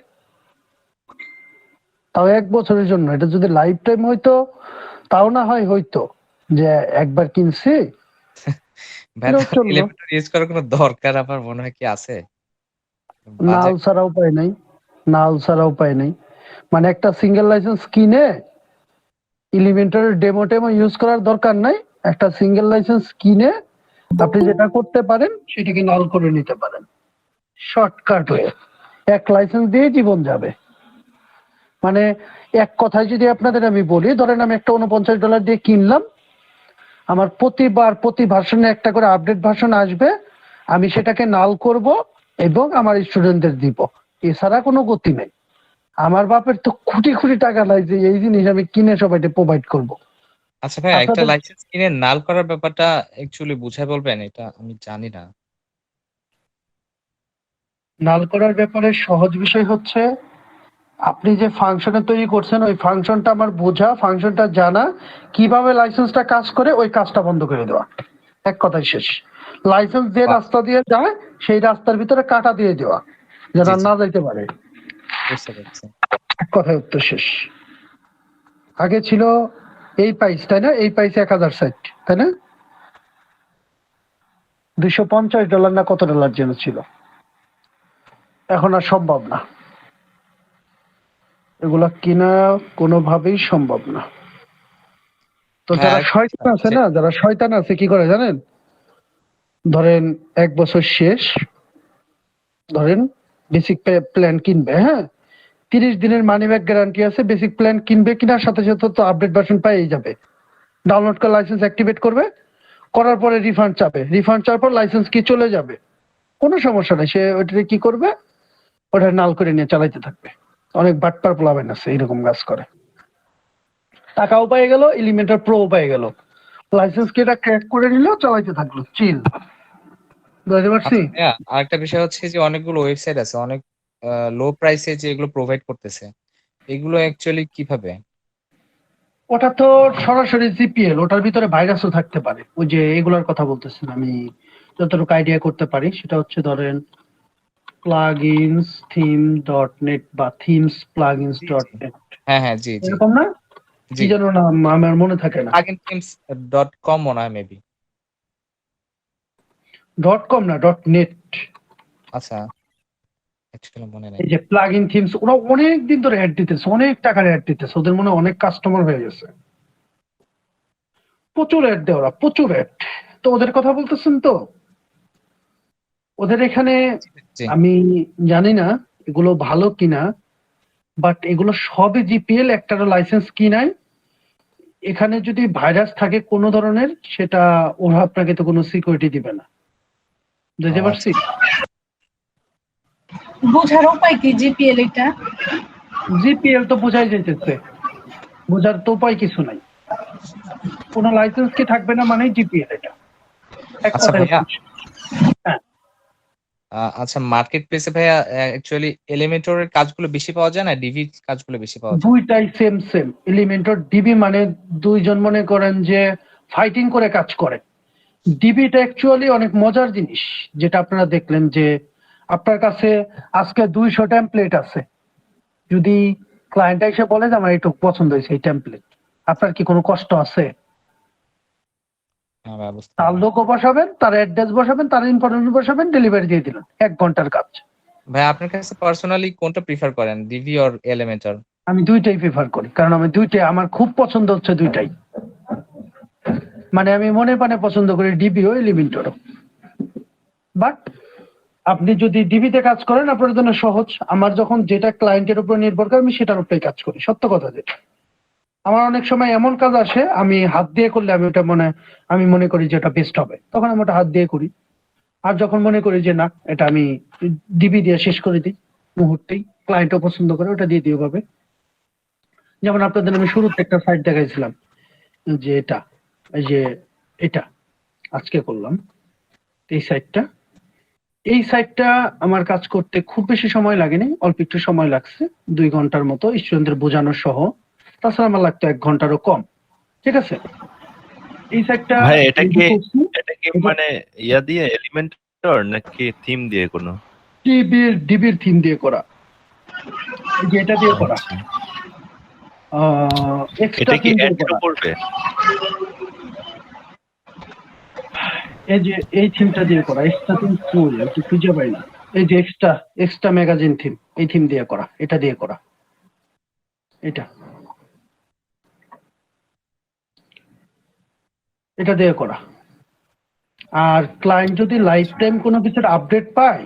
তাও 1 বছরের জন্য। এটা যদি লাইফ টাইম হইতো তাও না হয় হইতো, যে একবার কিনছি এলিমেন্টর ইউজ করার কোনো দরকার আমার মনে হয় কি আছে? নাল ছাড়া উপায় নাই, নাল ছাড়া উপায় নাই। মানে একটা সিঙ্গেল লাইসেন্স কিনে এলিমেন্টরের ডেমো টেমো ইউজ করার দরকার নাই। একটা সিঙ্গেল লাইসেন্স কিনে আপনি যেটা করতে পারেন সেটাকে নাল করে নিতে পারেন শর্টকাট হয়ে। এক লাইসেন্স দিয়ে জীবন যাবে। মানে এক কথায় যদি আপনাদের আমি বলি, ধরেন আমি একটা $49 দিয়ে কিনলাম, আমার প্রতিবার প্রতি ভার্সনে একটা করে আপডেট ভার্সন আসবে, আমি সেটাকে নাল করব এবং আমার স্টুডেন্টদের দিব। এছাড়া কোনো গতি নেই। আমার বাপের তো কোটি কোটি টাকা নাই যে এই জিনিস আমি কিনে সবাইকে প্রোভাইড করব। আচ্ছা ভাই, একটা লাইসেন্স কিনে নাল করার ব্যাপারটা অ্যাকচুয়ালি বুঝায় বলবেন? এটা আমি জানি না। নাল করার ব্যাপারে সহজ বিষয় হচ্ছে আপনি যে ফাংশনে তৈরি করছেন ওই ফাংশনটা আমার বোঝা, ফাংশনটা জানা, কিভাবে লাইসেন্সটা কাজ করে ওই কাজটা বন্ধ করে দেওয়া। এক কথাই শেষ। লাইসেন্স যে রাস্তা দিয়ে যায় সেই রাস্তার ভিতরে কাটা দিয়ে দেওয়া, যেন না যাইতে পারে। বুঝতে পারছি। এক কথায় উত্তর শেষ। আগে ছিল এই প্রাইস, তাই না? এই প্রাইসে 1000 সাইট, তাই না? $250 না কত ডলার যেন ছিল। এখন আর সম্ভব না, এগুলা কিনা কোনোভাবেই সম্ভব না। তো যারা শয়তান আছে না, যারা শয়তান আছে কি করে জানেন? ধরেন 1 বছর শেষ, ধরেন বেসিক প্ল্যান কিনবে, হ্যাঁ 30 দিনের মানি ব্যাক গ্যারান্টি আছে। বেসিক প্ল্যান কিনবে কিনার সাথে সাথে তো আপডেট ভার্সন পেয়ে যাবে। ডাউনলোড করে লাইসেন্স অ্যাক্টিভেট করবে, করার পরে রিফান্ড চাবে, রিফান্ড চাওয়ার পর লাইসেন্স কি চলে যাবে, কোনো সমস্যা নেই। সে ওইটা কি করবে, ওটা নাল করে নিয়ে চালাইতে থাকবে। অনেক বাটপার পোলাবেন আছে এরকম কাজ করে। টাকাও পেয়ে গেল, এলিমেন্টার প্রো পেয়ে গেল, লাইসেন্স কি এটা ক্র্যাক করে নিল, চালাইতে থাকলো, চিল। বুঝতে পারছি? আচ্ছা ভাইয়া, আরেকটা বিষয় হচ্ছে যে অনেকগুলো ওয়েবসাইট আছে অনেক লো প্রাইসে যে এগুলো প্রোভাইড করতেছে, এগুলো অ্যাকচুয়ালি কিভাবে? ওটা তো সরাসরি জিপিএল, ওটার ভিতরে ভাইরাসও থাকতে পারে। ওই যে এগুলোর কথা বলতেছেন, আমি যতটুকু আইডিয়া করতে পারি সেটা হচ্ছে ধরেন প্লাগইনস থিম ডট নেট বা থিমস প্লাগইনস ডট নেট, হ্যাঁ হ্যাঁ, জি জি এরকম না? জি, কি যেন নাম, আমার মনে থাকে না। plugin.com মনে হয় মেবি। .com না, .net। আচ্ছা, অ্যাকচুয়ালি মনে নাই। এই যে প্লাগইন থিমস, ওরা অনেক দিন ধরে অ্যাড দিতেছে, অনেক টাকার অ্যাড দিতেছে, ওদের মনে হয় অনেক কাস্টমার হয়ে গেছে, প্রচুর অ্যাড দেয় ওরা, প্রচুর অ্যাড। তো ওদের কথা বলতেছেন তো, ওদের এখানে জি। আমি জানি না এগুলো ভালো কিনা, বাট এগুলো সবই জিপিএল, একটারও লাইসেন্স কি নাই। এখানে যদি ভাইরাস থাকে কোনো ধরনের, সেটা ওরা আপনাকে তো কোনো সিকিউরিটি দিবে না। বুঝতে পারছি? বোঝার উপায় কি জিপিএল এটা? জিপিএল তো বোঝাই যাইতেছে, বোঝার তো উপায় কিছু নাই। কোনো লাইসেন্স কি থাকবে না মানে জিপিএল এটা, এক আচ্ছা কথায়। ভাইয়া, হ্যাঁ, আচ্ছা মার্কেট প্লেসে ভাইয়া অ্যাকচুয়ালি এলিমেন্টরের কাজগুলো বেশি পাওয়া যায় না ডিভি কাজগুলো বেশি পাওয়া যায়? দুইটাই সেম সেম। এলিমেন্টর ডিবি মানে দুইজন মনে করেন যে ফাইটিং করে কাজ করে। ডিবিটা অ্যাকচুয়ালি অনেক মজার জিনিস, যেটা আপনারা দেখলেন যে আপনার কাছে আজকে 200 টেমপ্লেট আছে, যদি ক্লায়েন্ট এসে বলে যে আমার একটু পছন্দ হয়েছে এই টেমপ্লেট, আপনার কি কোনো কষ্ট আছে? হ্যাঁ ভাইয়া, বুঝতে তার পারলাম। লোগো বসাবেন, তার অ্যাড্রেস বসাবেন, তার ইনফরমেশন বসাবেন, ডেলিভারি দিয়ে দিলেন, 1 ঘন্টার কাজ। ভাই আপনার কাছে পার্সোনালি কোনটা প্রিফার করেন, ডিভি অর এলিমেন্টর? আমি দুইটাই প্রেফার করি, কারণ আমি দুইটাই, আমার খুব পছন্দ হচ্ছে দুইটাই। মানে আমি মনে প্রাণে পছন্দ করি ডিবিও এলিমেন্টরও। বাট আপনি যদি ডিবিতে কাজ করেন আপনার জন্য সহজ। আমার যখন যেটা ক্লায়েন্টের উপর নির্ভর করে আমি সেটার উপরেই কাজ করি, সত্য কথা যেটা। আমার অনেক সময় এমন কাজ আসে আমি হাত দিয়ে করলে আমি মনে করি যে এটা বেস্ট হবে, তখন আমি ওটা হাত দিয়ে করি। আর যখন মনে করি যে না, এটা আমি ডিবি দিয়ে শেষ করে দিই মুহূর্তেই, ক্লায়েন্টও পছন্দ করে, ওটা দিয়ে দিয়ে পাবে। যেমন আপনাদের আমি শুরুতে একটা সাইট দেখাইছিলাম, যে এটা আজকে করলাম এই সাইটটা আমার কাজ করতে খুব বেশি সময় লাগেনি, অল্প একটু সময় লাগছে, 2 ঘন্টার মতো, স্টুডেন্টদের বোঝানো সহ। তাছাড়া আমার লাগতো 1 ঘন্টারও কম। ঠিক আছে, এই সাইটটা ভাই এটা কি মানে ইয়া দিয়ে এলিমেন্টর নাকি থিম দিয়ে কোনো? ডিবির থিম দিয়ে করা, এই যে এটা দিয়ে করা, এক্সট্রা এটা কি থিম দিয়ে অ্যাড করা। করবে? এই যে এই থিমটা দিয়ে করা, এক্সট্রা থিম কই আমি খুঁজে পাই না। এই যে এক্সট্রা ম্যাগাজিন থিম, এই থিম দিয়ে করা, এটা দিয়ে করা, এটা দিয়ে করা। আর ক্লায়েন্ট যদি লাইফ টাইম কোনো কিছুর আপডেট পায়,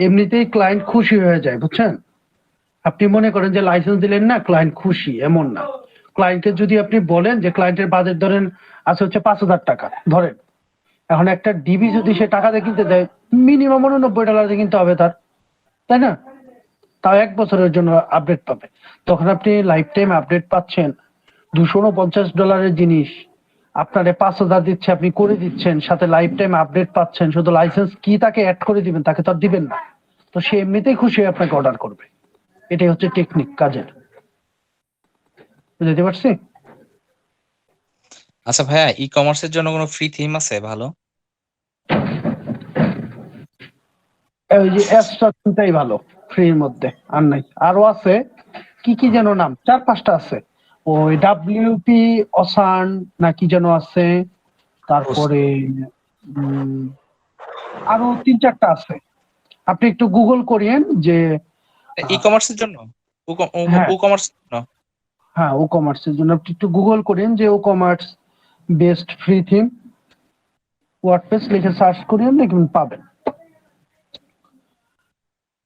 এমনিতেই ক্লায়েন্ট খুশি হয়ে যায়, বুঝছেন? আপনি মনে করেন যে লাইসেন্স দিলেন না, ক্লায়েন্ট খুশি, এমন না। ক্লায়েন্টের যদি আপনি বলেন যে ক্লায়েন্টের বাজেট ধরেন আছে হচ্ছে 5,000 টাকা ধরেন, এখন একটা ডিবি যদি সে টাকা দিয়ে কিনতে দেয়, মিনিমাম $90 দিয়ে কিনতে হবে তার, তাই না? তাও 1 বছরের জন্য আপডেট পাবে। তখন আপনি লাইফ টাইম আপডেট পাচ্ছেন, $249 জিনিস আপনারে 5,000 দিচ্ছে, আপনি করে দিচ্ছেন, সাথে লাইফ টাইম আপডেট পাচ্ছেন, শুধু লাইসেন্স কি তাকে অ্যাড করে দিবেন, তাকে তো আর দিবেন না। তো সে এমনিতেই খুশি হয়ে আপনাকে অর্ডার করবে। এটাই হচ্ছে টেকনিক কাজের। বুঝতে পারছি? আচ্ছা ভাইয়া, ই কমার্সের জন্য কোনো ফ্রি থিম আছে ভালো? ওই যে অ্যাবস্ট্রাকশনটাই ভালো ফ্রির মধ্যে, আর নাই। আরো আছে, কি যেন নাম, 4-5টা আছে। ওই WP অসান না কি যেন আছে, তারপরে আরো 3-4টা আছে। আপনি একটু গুগল করিয়েন যে ই কমার্সের জন্য, হ্যাঁ ও কমার্সের জন্য। হ্যাঁ, ও কমার্সের জন্য আপনি একটু গুগল করেন যে WooCommerce best free theme, WordPress লিখে সার্চ করিয়েন, দেখবেন পাবেন।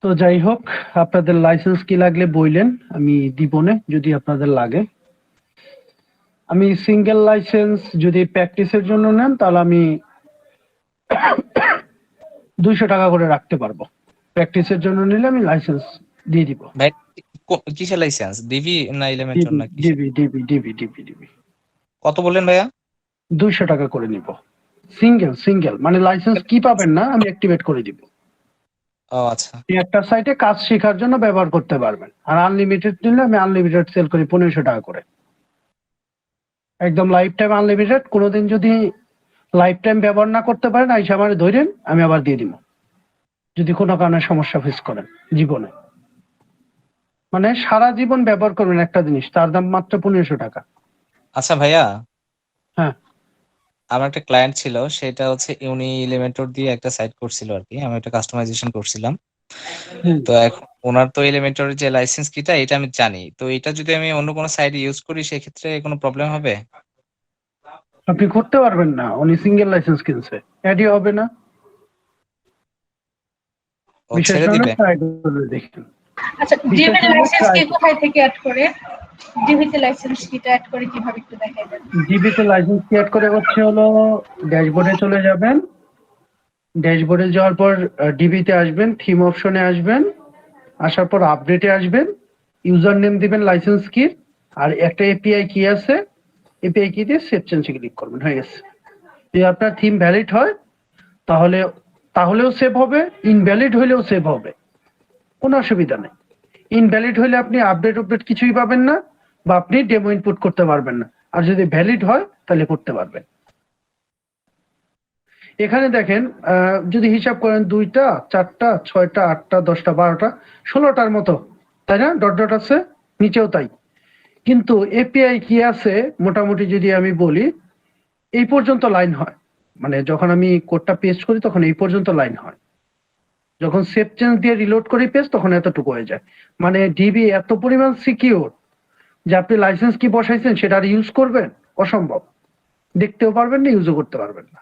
তো যাই হোক, আপনাদের লাইসেন্স কি লাগলে বইলেন, আমি দিবনে যদি আপনাদের লাগে। আমি সিঙ্গেল লাইসেন্স যদি প্র্যাকটিসের জন্য নেন তাহলে আমি 200 টাকা করে রাখতে পারবো। প্র্যাকটিসের জন্য নিলে আমি লাইসেন্স দিয়ে দিব। ভাই কিসের লাইসেন্স? ডিবি না এলিমেন্টর ডিবি না কিসের? DB DB DB DB DB কত বললেন ভাইয়া? 200 টাকা করে নিব। সিঙ্গেল মানে লাইসেন্স কি পাবেন না, আমি অ্যাক্টিভেট করে দিব। ও আচ্ছা। আপনি একটা সাইটে কাজ শেখার জন্য ব্যবহার করতে পারবেন। আর আনলিমিটেড নিলে আমি আনলিমিটেড সেল করি 1500 টাকা করে, একদম লাইফ টাইম আনলিমিটেড। কোনোদিন যদি লাইফ টাইম ব্যবহার না করতে পারেন আইসা আমার ধরেন, আমি আবার দিয়ে দিব যদি কোনো কারণে সমস্যা ফেস করেন জীবনে। মানে সারা জীবন ব্যবহার করবেন একটা জিনিস, তার দাম মাত্র 1500 টাকা। আচ্ছা ভাইয়া, হ্যাঁ আমার একটা ক্লায়েন্ট ছিল, সেটা হচ্ছে ইউনি এলিমেন্টর দিয়ে একটা সাইট করছিল আর কি, আমি একটা কাস্টমাইজেশন করছিলাম। তো এখন ওনার তো এলিমেন্টরের যে লাইসেন্স কিটা এটা আমি জানি, তো এটা যদি আমি অন্য কোনো সাইটে ইউজ করি সেক্ষেত্রে কোনো প্রবলেম হবে? আপনি করতে পারবেন না, উনি সিঙ্গেল লাইসেন্স কিনছে, অ্যাডই হবে না। ও বিশেষ ছেড়ে করে দিবে? ট্রাই করে দেখুন। আচ্ছা, বিশেষ ডিবিতে করে লাইসেন্স try কি করুন। কোথায় থেকে অ্যাড করে? ডিবিতে লাইসেন্স কিটা অ্যাড করে কিভাবে একটু দেখাই দেন। ডিবিতে লাইসেন্স ক্রিয়েট করে হচ্ছে হলো ড্যাশবোর্ডে চলে যাবেন, ড্যাশবোর্ডে যাওয়ার পর ডিবিতে আসবেন, থিম অপশনে আসবেন, আসার পর আপডেটে আসবেন, ইউজার নেম দিবেন লাইসেন্স কির, আর একটা এপিআই কি আছে, এপিআই কি দিয়ে সেভ চেঞ্জে ক্লিক করবেন, হয়ে গেছে। যদি আপনার থিম ভ্যালিড হয় তাহলেও সেভ হবে, ইনভ্যালিড হইলেও সেভ হবে, কোনো অসুবিধা নেই। ইনভ্যালিড হইলে আপনি আপডেট কিছুই পাবেন না, বা আপনি ডেমো ইনপুট করতে পারবেন না। আর যদি ভ্যালিড হয় তাহলে করতে পারবেন। এখানে দেখেন যদি হিসাব করেন 2টা 4টা 6টা 8টা 10টা 12টা 16টার মতো, তাই না? ডট ডট আছে, নিচেও তাই। কিন্তু এপিআই কি আছে মোটামুটি যদি আমি বলি, এই পর্যন্ত লাইন হয়। মানে যখন আমি কোডটা পেস্ট করি তখন এই পর্যন্ত লাইন হয়, যখন সেভ চেঞ্জ দিয়ে রিলোড করি পেজ তখন এতটুকু হয়ে যায়। মানে ডিবি এত পরিমাণ সিকিউর যে আপনি লাইসেন্স কি বসাইছেন সেটা আর ইউজ করবেন অসম্ভব, দেখতেও পারবেন না, ইউজও করতে পারবেন না।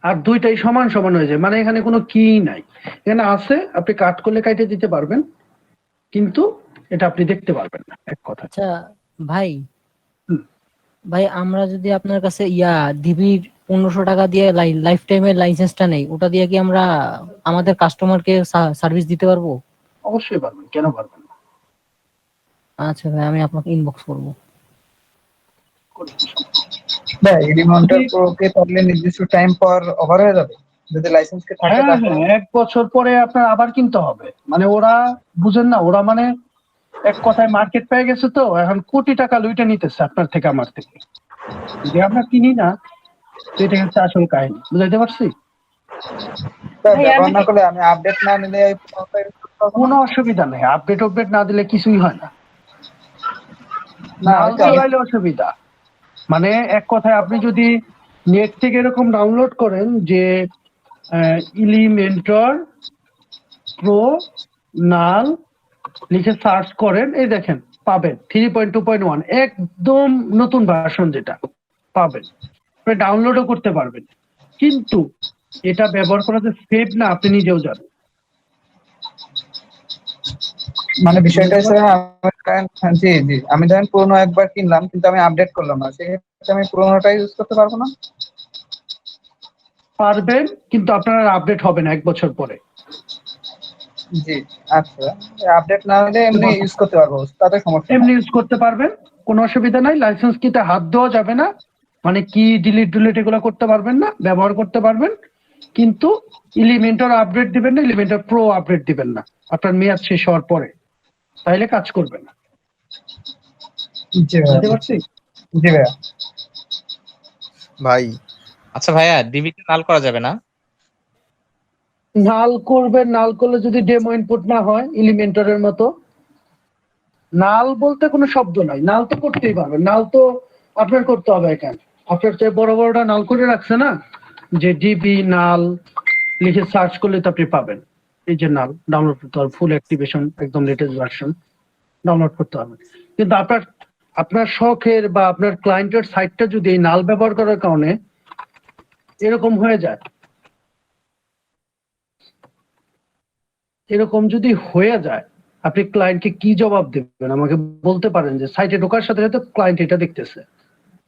আর দুইটাই সমান সমান হয়ে যায়, মানে এখানে কোনো কি নাই, এখানে আছে আপনি কাট করলে কাটে দিতে পারবেন, কিন্তু এটা আপনি দেখতে পারবেন না, এক কথা। আচ্ছা ভাই, হুম। ভাই আমরা যদি আপনার কাছে ডিবির 1500 টাকা দিয়ে লাইফ টাইমের লাইসেন্সটা নেই, ওটা দিয়ে কি আমরা আমাদের কাস্টমারকে সার্ভিস দিতে পারবো? অবশ্যই পারবেন, কেন পারবেন না। আচ্ছা ভাই, আমি আপনাকে ইনবক্স করবো। ভাই এলিমেন্টর প্রোকে তাহলে নির্দিষ্ট টাইম পর ওভার হয়ে যাবে যদি লাইসেন্স কে থাকে হ্যাঁ তারপর? হ্যাঁ, 1 বছর পরে আপনার আবার কিনতে হবে। মানে ওরা বুঝেন না, ওরা মানে এক কথায় মার্কেট পেয়ে গেছে, তো এখন কোটি টাকা লুইটা নিতেছে আপনার থেকে আমার থেকে, যে আমরা কিনি না। তো এটা হচ্ছে আসল কাহিনী, বুঝাইতে পারছি? ব্যবহার না করলে আমি আপডেট না নিলে কোনো অসুবিধা নেই, আপডেট না দিলে কিছুই হয় না। না নাল চালাইলে অসুবিধা। মানে এক কথায় আপনি যদি নেট থেকে এরকম ডাউনলোড করেন যে এলিমেন্টর প্রো নাল লিখে সার্চ করেন, এই দেখেন পাবেন 3.2.1 একদম নতুন ভার্সন, যেটা পাবেন ডাউনলোডও করতে পারবেন। কিন্তু এটা ব্যবহার করা যে সেফ না আপনি নিজেও জানেন। মানে বিষয়টা হচ্ছে জি জি, আমি ধরেন পুরোনো একবার কিনলাম কিন্তু আমি আপডেট করলাম না, সেক্ষেত্রে আমি পুরোনোটা ইউজ করতে পারবো না? পারবেন, কিন্তু আপনার আপডেট হবে না 1 বছর পরে। জি আচ্ছা, আপডেট না হলে এমনি ইউজ করতে পারবো, তাতে সমস্যা এমনি ইউজ করতে পারবেন, কোনো অসুবিধা নাই। লাইসেন্স কিতে হাত দেওয়া যাবে না, মানে কি ডিলিট এগুলো করতে পারবেন না, ব্যবহার করতে পারবেন, কিন্তু এলিমেন্টর আপডেট দিবেন না, এলিমেন্টর প্রো আপডেট দিবেন না আপনার মেয়াদ শেষ হওয়ার পরে, তাইলে কাজ করবে না। জি বুঝতে পারছি? জি ভাইয়া। ভাই আচ্ছা ভাইয়া, ডিবিতে নাল করা যাবে না? নাল করবেন, নাল করলে যদি ডেমো ইনপুট না হয় এলিমেন্টরের মতো। নাল বলতে কোনো শব্দ নাই, নাল তো করতেই পারবেন, নাল তো আপনার করতে হবে এখানে। আপনার চেয়ে বড় বড়টা নাল করে রাখছে না, যে ডিবি নাল লিখে সার্চ করলে তো আপনি পাবেন। এই যে নাল ডাউনলোড করতে হবে, ফুল অ্যাক্টিভেশন একদম লেটেস্ট ভার্সন ডাউনলোড করতে হবে। কিন্তু আপনার শখের বা আপনার ক্লায়েন্টের সাইটটা যদি এই নাল ব্যবহার করার কারণে এরকম হয়ে যায়, এরকম যদি হয়ে যায়, আপনি ক্লায়েন্টকে কি জবাব দেবেন আমাকে বলতে পারেন? যে সাইটে ঢোকার সাথে সাথে ক্লায়েন্ট এটা দেখতেছে,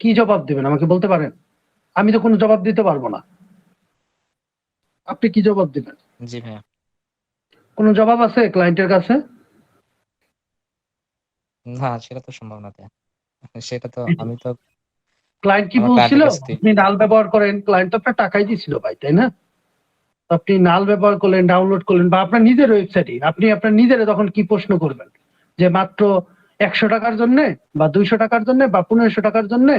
কি জবাব দেবেন আমাকে বলতে পারেন? আমি তো কোনো জবাব দিতে পারবো না, আপনি কি জবাব দেবেন? জি ভাইয়া। কোনো জবাব আছে ক্লায়েন্টের কাছে? না, সেটা তো সম্ভব না। সেটা তো আমি তো ক্লায়েন্ট কি আমার বলছিল ক্লায়েন্টের কাছ থেকে আপনি নাল ব্যবহার করেন? ক্লায়েন্ট তো আপনার টাকাই দিছিল ভাই, তাই না? আপনি নাল ব্যবহার করলেন, ডাউনলোড করলেন, বা আপনার নিজের ওয়েবসাইটে আপনি আপনার নিজের তখন কি প্রশ্ন করবেন যে মাত্র 100 টাকার জন্য বা 200 টাকার জন্য বা 1500 টাকার জন্য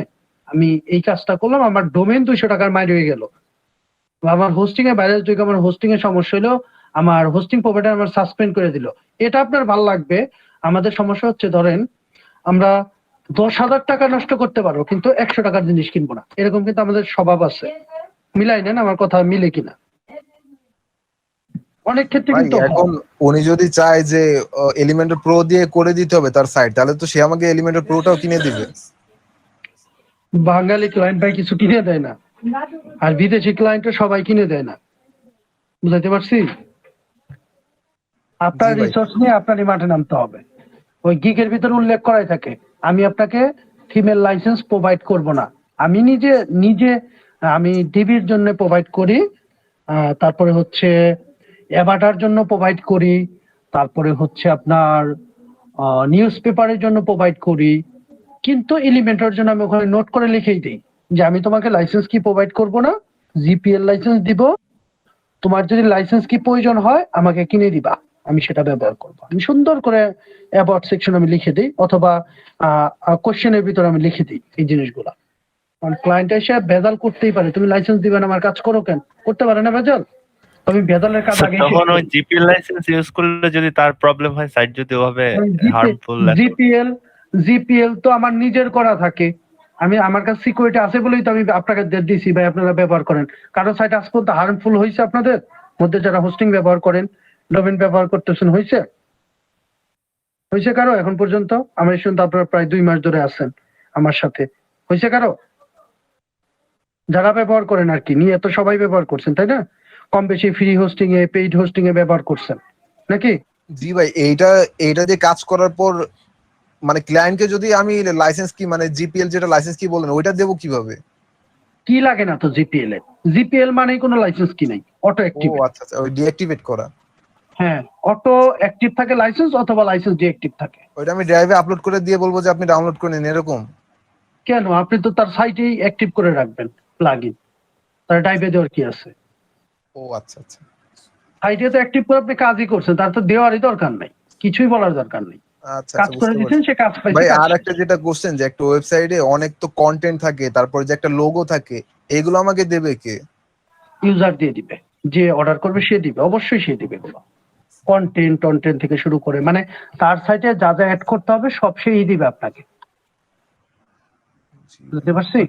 আমি এই কাজটা করলাম, আমার ডোমেন 200 টাকার মাইর হয়ে গেল, বা আমার হোস্টিং এ ভাইরাস ঢুকে আমার হোস্টিং এ সমস্যা হলো, আমার হোস্টিং প্রোভাইডার আমার সাসপেন্ড করে দিল। এটা আপনার ভালো লাগবে? আমাদের সমস্যা হচ্ছে ধরেন আমরা 10,000 টাকা নষ্ট করতে পারবো কিন্তু 100 টাকার জিনিস কিনবো না, এরকম কিন্তু আমাদের স্বভাব আছে। মিলাই নেন আমার কথা মিলে কিনা? অনেক ক্ষেত্রে ভাই কিন্তু এখন উনি যদি চায় যে এলিমেন্টর প্রো দিয়ে করে দিতে হবে তার সাইট, তাহলে তো সে আমাকে এলিমেন্টর প্রোটাও কিনে দিবে। বাঙালি ক্লায়েন্ট ভাই কিছু কিনে দেয় না, আর বিদেশি ক্লায়েন্টও সবাই কিনে দেয় না। বুঝাইতে পারছি? আপনার জি ভাই। রিসোর্স নিয়ে আপনারই মাঠে নামতে হবে। ওই গিগের ভিতরে উল্লেখ করাই থাকে আমি আপনাকে ফিমেল লাইসেন্স প্রোভাইড করব না, আমি নিজে নিজে আমি ডিবির জন্য প্রোভাইড করি, তারপরে হচ্ছে অ্যাভাটার জন্য প্রোভাইড করি, তারপরে হচ্ছে আপনার নিউজ পেপারের জন্য প্রোভাইড করি, কিন্তু এলিমেন্টের জন্য আমি ওখানে নোট করে লিখেই দিই যে আমি তোমাকে লাইসেন্স কি প্রোভাইড করব না, জিপিএল লাইসেন্স দিব, তোমার যদি লাইসেন্স কি প্রয়োজন হয় আমাকে কিনে দিবা, আমি সেটা ব্যবহার করব। আমি সুন্দর করে অ্যাবাউট সেকশন আমি লিখে দিই, অথবা কোশ্চেনের ভিতরে আমি লিখে দিই এই জিনিসগুলা। কারণ ক্লায়েন্ট এসে ভেজাল করতেই পারে, তুমি লাইসেন্স দিবে না আমার কাজ করো কেন? করতে পারে না ভেজাল? আমি ভেজালের কাজ আগে তখন ওই জিপিএল লাইসেন্স ইউজ করলে যদি তার প্রবলেম হয়, সাইট যদি ওভাবে হার্মফুল জিপিএল তো আমার নিজের করা থাকে, আমি আমার কাছে সিকিউরিটি আছে বলেই তো আমি আপনাকে দিয়েছি ভাই আপনারা ব্যবহার করেন। কারো সাইট আজ পর্যন্ত হার্মফুল হয়েছে আপনাদের মধ্যে যারা হোস্টিং ব্যবহার করেন, ডোমেন ব্যবহার করতেছেন, হয়েছে কারো এখন পর্যন্ত? আমার শুনতে আপনারা প্রায় 2 মাস ধরে আছেন আমার সাথে, হয়েছে কারো? যারা ব্যবহার করেন আর কি, নিয়ে তো সবাই ব্যবহার করছেন তাই না? কম বেশি ফ্রি হোস্টিং এ পেইড হোস্টিং এ ব্যবহার করছেন নাকি? জি ভাই, এইটা দিয়ে কাজ করার পর মানে ক্লায়েন্টকে যদি আমি লাইসেন্স কি মানে জিপিএল যেটা লাইসেন্স কি বলেন ওইটা দেবো কিভাবে? কি লাগে না তো জিপিএল এ? জিপিএল মানেই কোনো লাইসেন্স কি নাই, অটো ও অ্যাক্টিভ। আচ্ছা আচ্ছা, ওই ডিঅ্যাক্টিভেট করা। হ্যাঁ, অটো অ্যাক্টিভ থাকে লাইসেন্স, অথবা লাইসেন্স ডিঅ্যাক্টিভ থাকে। ওইটা আমি ড্রাইভে আপলোড করে দিয়ে বলবো যে আপনি ডাউনলোড করে নিন, এরকম? কেন? আপনি তো তার সাইটেই অ্যাক্টিভ করে রাখবেন প্লাগইন, তার ড্রাইভে দেওয়ার কি আছে? ও আচ্ছা আচ্ছা সাইটে তো অ্যাক্টিভ করে আপনি কাজই করছেন, তার তো দেওয়ারই দরকার নাই, কিছুই বলার দরকার নেই। আচ্ছা কাজ করে দিচ্ছেন, সে কাজ পাইছে। ভাই আর একটা যেটা কোশ্চেন, যে একটা ওয়েবসাইটে অনেক তো কন্টেন্ট থাকে, তারপর যে একটা লোগো থাকে, এগুলো আমাকে দেবে কে? ইউজার দিয়ে দিবে, যে অর্ডার করবে সে দিবে, অবশ্যই সে দিবে। এগুলো কন্টেন্ট থেকে শুরু করে মানে তার সাইটে যা যা অ্যাড করতে হবে সব সেই দিবে আপনাকে। বুঝতে পারছি?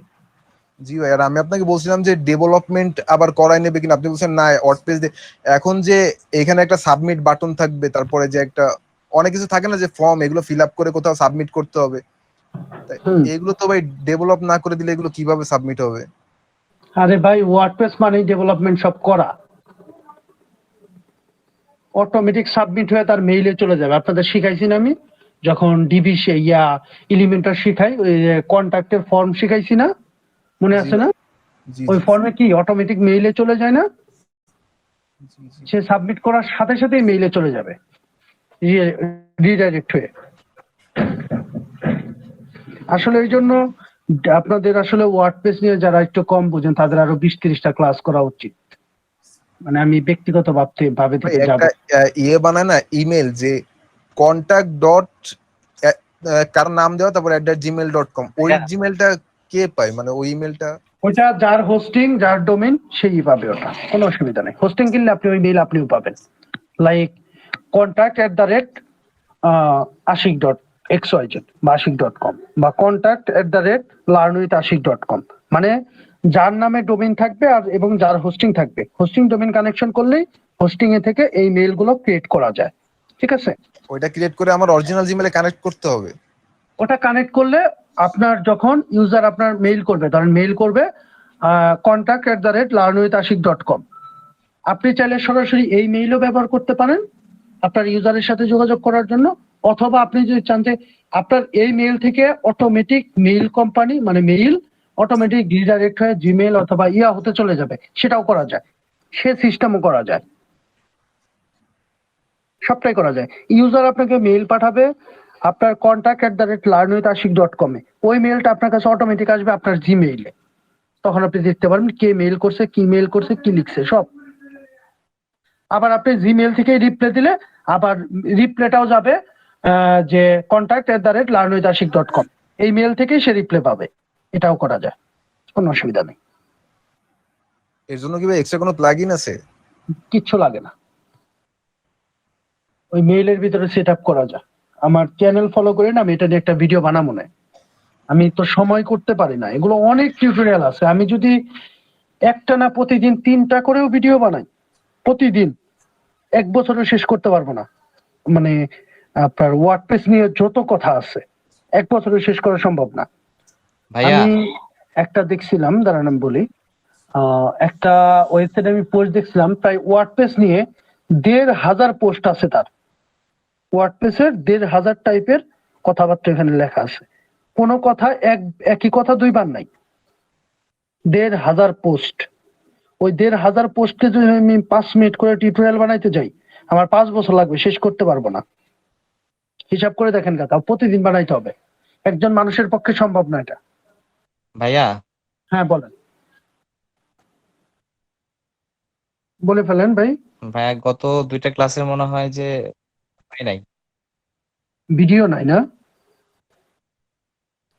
জি ভাই, আর আমি আপনাকে বলছিলাম যে ডেভেলপমেন্ট আবার করাই নেবে কিনা, আপনি বলছেন না ওয়ার্ডপ্রেস দিয়ে। এখন যে এখানে একটা সাবমিট বাটন থাকবে, তারপরে যে একটা অনেক কিছু থাকে না যে ফর্ম, এগুলো ফিল আপ করে কোথাও সাবমিট করতে হবে, এগুলো তো ভাই ডেভেলপ না করে দিলে এগুলো কিভাবে সাবমিট হবে? আরে ভাই, ওয়ার্ডপ্রেস মানেই ডেভেলপমেন্ট সব করা, অটোমেটিক সাবমিট হয়ে তার মেইলে চলে যাবে। আপনাদের শিখাইছি না আমি যখন ডিবি এলিমেন্টার শিখাই, ওই কন্ট্যাক্টের ফর্ম শিখাইছি না, মনে আছে না? ওই ফর্মে কি অটোমেটিক মেইলে চলে যায় না? সে সাবমিট করার সাথে সাথেই মেইলে চলে যাবে রিডাইরেক্ট হয়ে। আসলে এই জন্য আপনাদের আসলে ওয়ার্ডপ্রেস নিয়ে যারা একটু কম বুঝেন তাদের আরো 20-30টা ক্লাস করা উচিত। মানে আমি ব্যক্তিগত ভাবে একটা ইয়ে বানায় না ইমেল, যে কন্টাক্ট ডট কার নাম দেওয়া তারপর @gmail.com, ওই জিমেলটা কে পায়, মানে ওই ইমেলটা? ওইটা যার হোস্টিং, যার ডোমেন সেই পাবে, ওটা কোনো অসুবিধা নেই। হোস্টিং কিনলে আপনি ওই মেইল আপনিও পাবেন, লাইক contact@ashik.xyz বা ashik.com বা contact@learnwithashik.com, মানে যার নামে ডোমেন থাকবে আর এবং যার হোস্টিং থাকবে, হোস্টিং ডোমেন কানেকশন করলেই হোস্টিং এ থেকে এই মেইল গুলো ক্রিয়েট করা যায়। ঠিক আছে? ওইটা ক্রিয়েট করে আমার অরিজিনাল জিমেলে কানেক্ট করতে হবে। ওটা কানেক্ট করলে আপনার যখন ইউজার আপনার মেইল করবে, ধরেন মেইল করবে contact@learnwithashik.com, আপনি চাইলে সরাসরি এই মেইলও ব্যবহার করতে পারেন আপনার ইউজারের সাথে যোগাযোগ করার জন্য, অথবা আপনি যদি চান যে আপনার এই মেইল থেকে অটোমেটিক মেইল কোম্পানি মানে মেইল অটোমেটিক রিডাইরেক্ট হয়ে জিমেইল অথবা হতে চলে যাবে, সেটাও করা যায়, সে সিস্টেমও করা যায়। সবটাই করা যায়। ইউজার আপনাকে মেইল পাঠাবে আপনার contact@learnwithashik.com এ, ওই মেইলটা আপনার কাছে অটোমেটিক আসবে আপনার জিমেইলে। তখন আপনি দেখতে পারবেন কে মেইল করছে, কি মেইল করছে, কি লিখছে সব। আবার আপনি জিমেইল থেকে রিপ্লাই দিলে আবার রিপ্লাইটাও যাবে যে contact@learnwithashik.com, এই মেইল থেকেই সে রিপ্লাই পাবে। এটাও করা যায়, কোনো অসুবিধা নেই। এর জন্য কি ভাই এক্সট্রা কোনো প্লাগইন আছে? কিচ্ছু লাগে না, ওই মেইলের ভিতরে সেট আপ করা যায়। আমার চ্যানেল ফলো করেন, আমি এটা নিয়ে একটা ভিডিও বানাবো না, আমি তো সময় করতে পারি না। এগুলো অনেক টিউটোরিয়াল আছে, আমি যদি একটা না প্রতিদিন 3টা করেও ভিডিও বানাই প্রতিদিন, 1 বছরও শেষ করতে পারবো না। মানে আপনার ওয়ার্ডপ্রেস নিয়ে যত কথা আছে 1 বছরে শেষ করা সম্ভব না। ভাইয়া আমি একটা দেখছিলাম, দাঁড়ান আমি বলি, একটা ওয়েবসাইটে আমি পোস্ট দেখছিলাম, প্রায় ওয়ার্ডপ্রেস নিয়ে 1,500 পোস্ট আছে তার। ওয়ার্ডপ্রেসের 1,500 টাইপের কথাবার্তা এখানে লেখা আছে, কোনো কথা একই কথা 2 বার নাই। 1,500 পোস্ট, ওই 1,500 পোস্টে যদি আমি 5 মিনিট করে টিউটোরিয়াল বানাইতে যাই, আমার 5 বছর লাগবে, শেষ করতে পারবো না। হিসাব করে দেখেন কাকা, প্রতিদিন বানাইতে হবে, একজন মানুষের পক্ষে সম্ভব না এটা। ভাইয়া হ্যাঁ বলেন, বলে ফেলেন ভাই। ভাইয়া গত 2টা ক্লাসের মনে হয় যে হয় নাই। ভিডিও নাই না,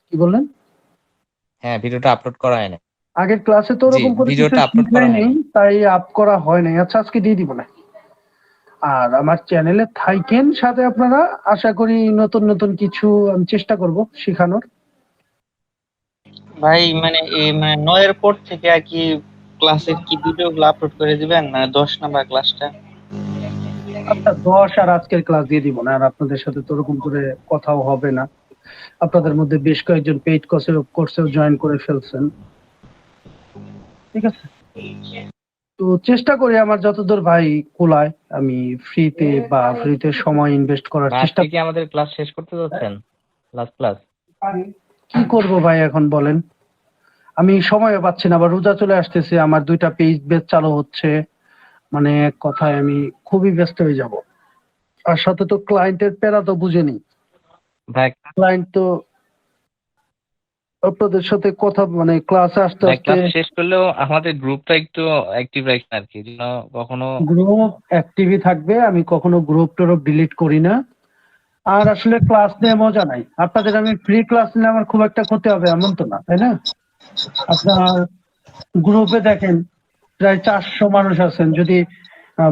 কি বললেন? হ্যাঁ, ভিডিওটা আপলোড করা হয় নাই। আগের ক্লাসে তো জি, ওরকম করে কিছু ভিডিওটা আপলোড করা শিখাই নেই, হয়নি। তাই আপ করা হয় নাই। আচ্ছা, আজকে দিয়ে দিব না। আর আমার চ্যানেলে থাকেন সাথে, আপনারা আশা করি নতুন নতুন কিছু আমি চেষ্টা করব শেখানোর। ভাই মানে এই মানে 9 এর পর থেকে আর কি ক্লাসের কি ভিডিওগুলো আপলোড করে দিবেন, মানে 10 নাম্বার ক্লাসটা? আচ্ছা, 10 আর আজকের ক্লাস দিয়ে দিব না, আর আপনাদের সাথে তো ওরকম করে কথাও হবে না। আপনাদের মধ্যে বেশ কয়েকজন পেইড কোর্সেও জয়েন করে ফেলছেন, ঠিক আছে? তো চেষ্টা করি আমার যতদূর ভাই কুলায়, আমি ফ্রিতে সময় ইনভেস্ট করার ভাই, চেষ্টা। আজকে কি আমাদের ক্লাস শেষ করতে যাচ্ছেন? Last class? কি করব ভাই এখন বলেন, আমি সময়ও পাচ্ছি না, আবার রোজা চলে আসতেছে, আমার 2টা পেজ বেচ চালু হচ্ছে, মানে এক কথায় আমি খুবই ব্যস্ত হয়ে যাব। আর সাথে তো ক্লায়েন্টের প্যারা তো বুঝেনি, ভাই ক্লায়েন্ট তো আপনাদের সাথে কথা, মানে ক্লাসে আসতে ভাই আসতে। ক্লাস শেষ করলেও আমাদের গ্রুপটা একটু অ্যাক্টিভ রাখেন আর কি, যেন কখনো গ্রুপ অ্যাক্টিভই থাকবে, আমি কখনো গ্রুপ টুপ ডিলিট করি না। আর আসলে ক্লাস নিয়ে মজা নাই, আপনাদের আমি ফ্রি ক্লাস নিলে আমার খুব একটা ক্ষতি হবে এমন তো না, তাই না? আপনার গ্রুপে দেখেন প্রায় 400 মানুষ আছেন, যদি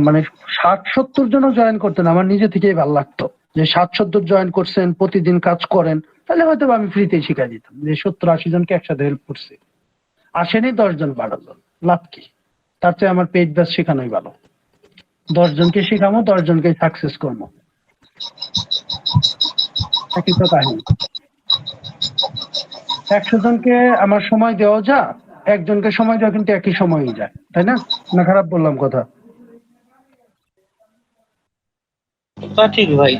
মানে 60-70 জনও জয়েন করতেন, আমার নিজে থেকেই ভালো লাগতো যে 60-70 জয়েন করছেন, প্রতিদিন কাজ করেন, তাহলে হয়তো আমি ফ্রিতেই শিখাই দিতাম যে 70-80 জনকে একসাথে হেল্প করছি। আসেনি 10 জন 12 জন, লাভ কি? তার চেয়ে আমার পেইড ব্যাচ শেখানোই ভালো। 10 জনকে শেখাবো, 10 জনকে সাকসেস করবো, একই তো কাহিনী। 100 জনকে আমার সময় দেওয়া যা, একজনকে সময় দেওয়া কিন্তু একই সময়ই যায়, তাই না? না খারাপ বললাম কথা? তা ঠিক ভাই।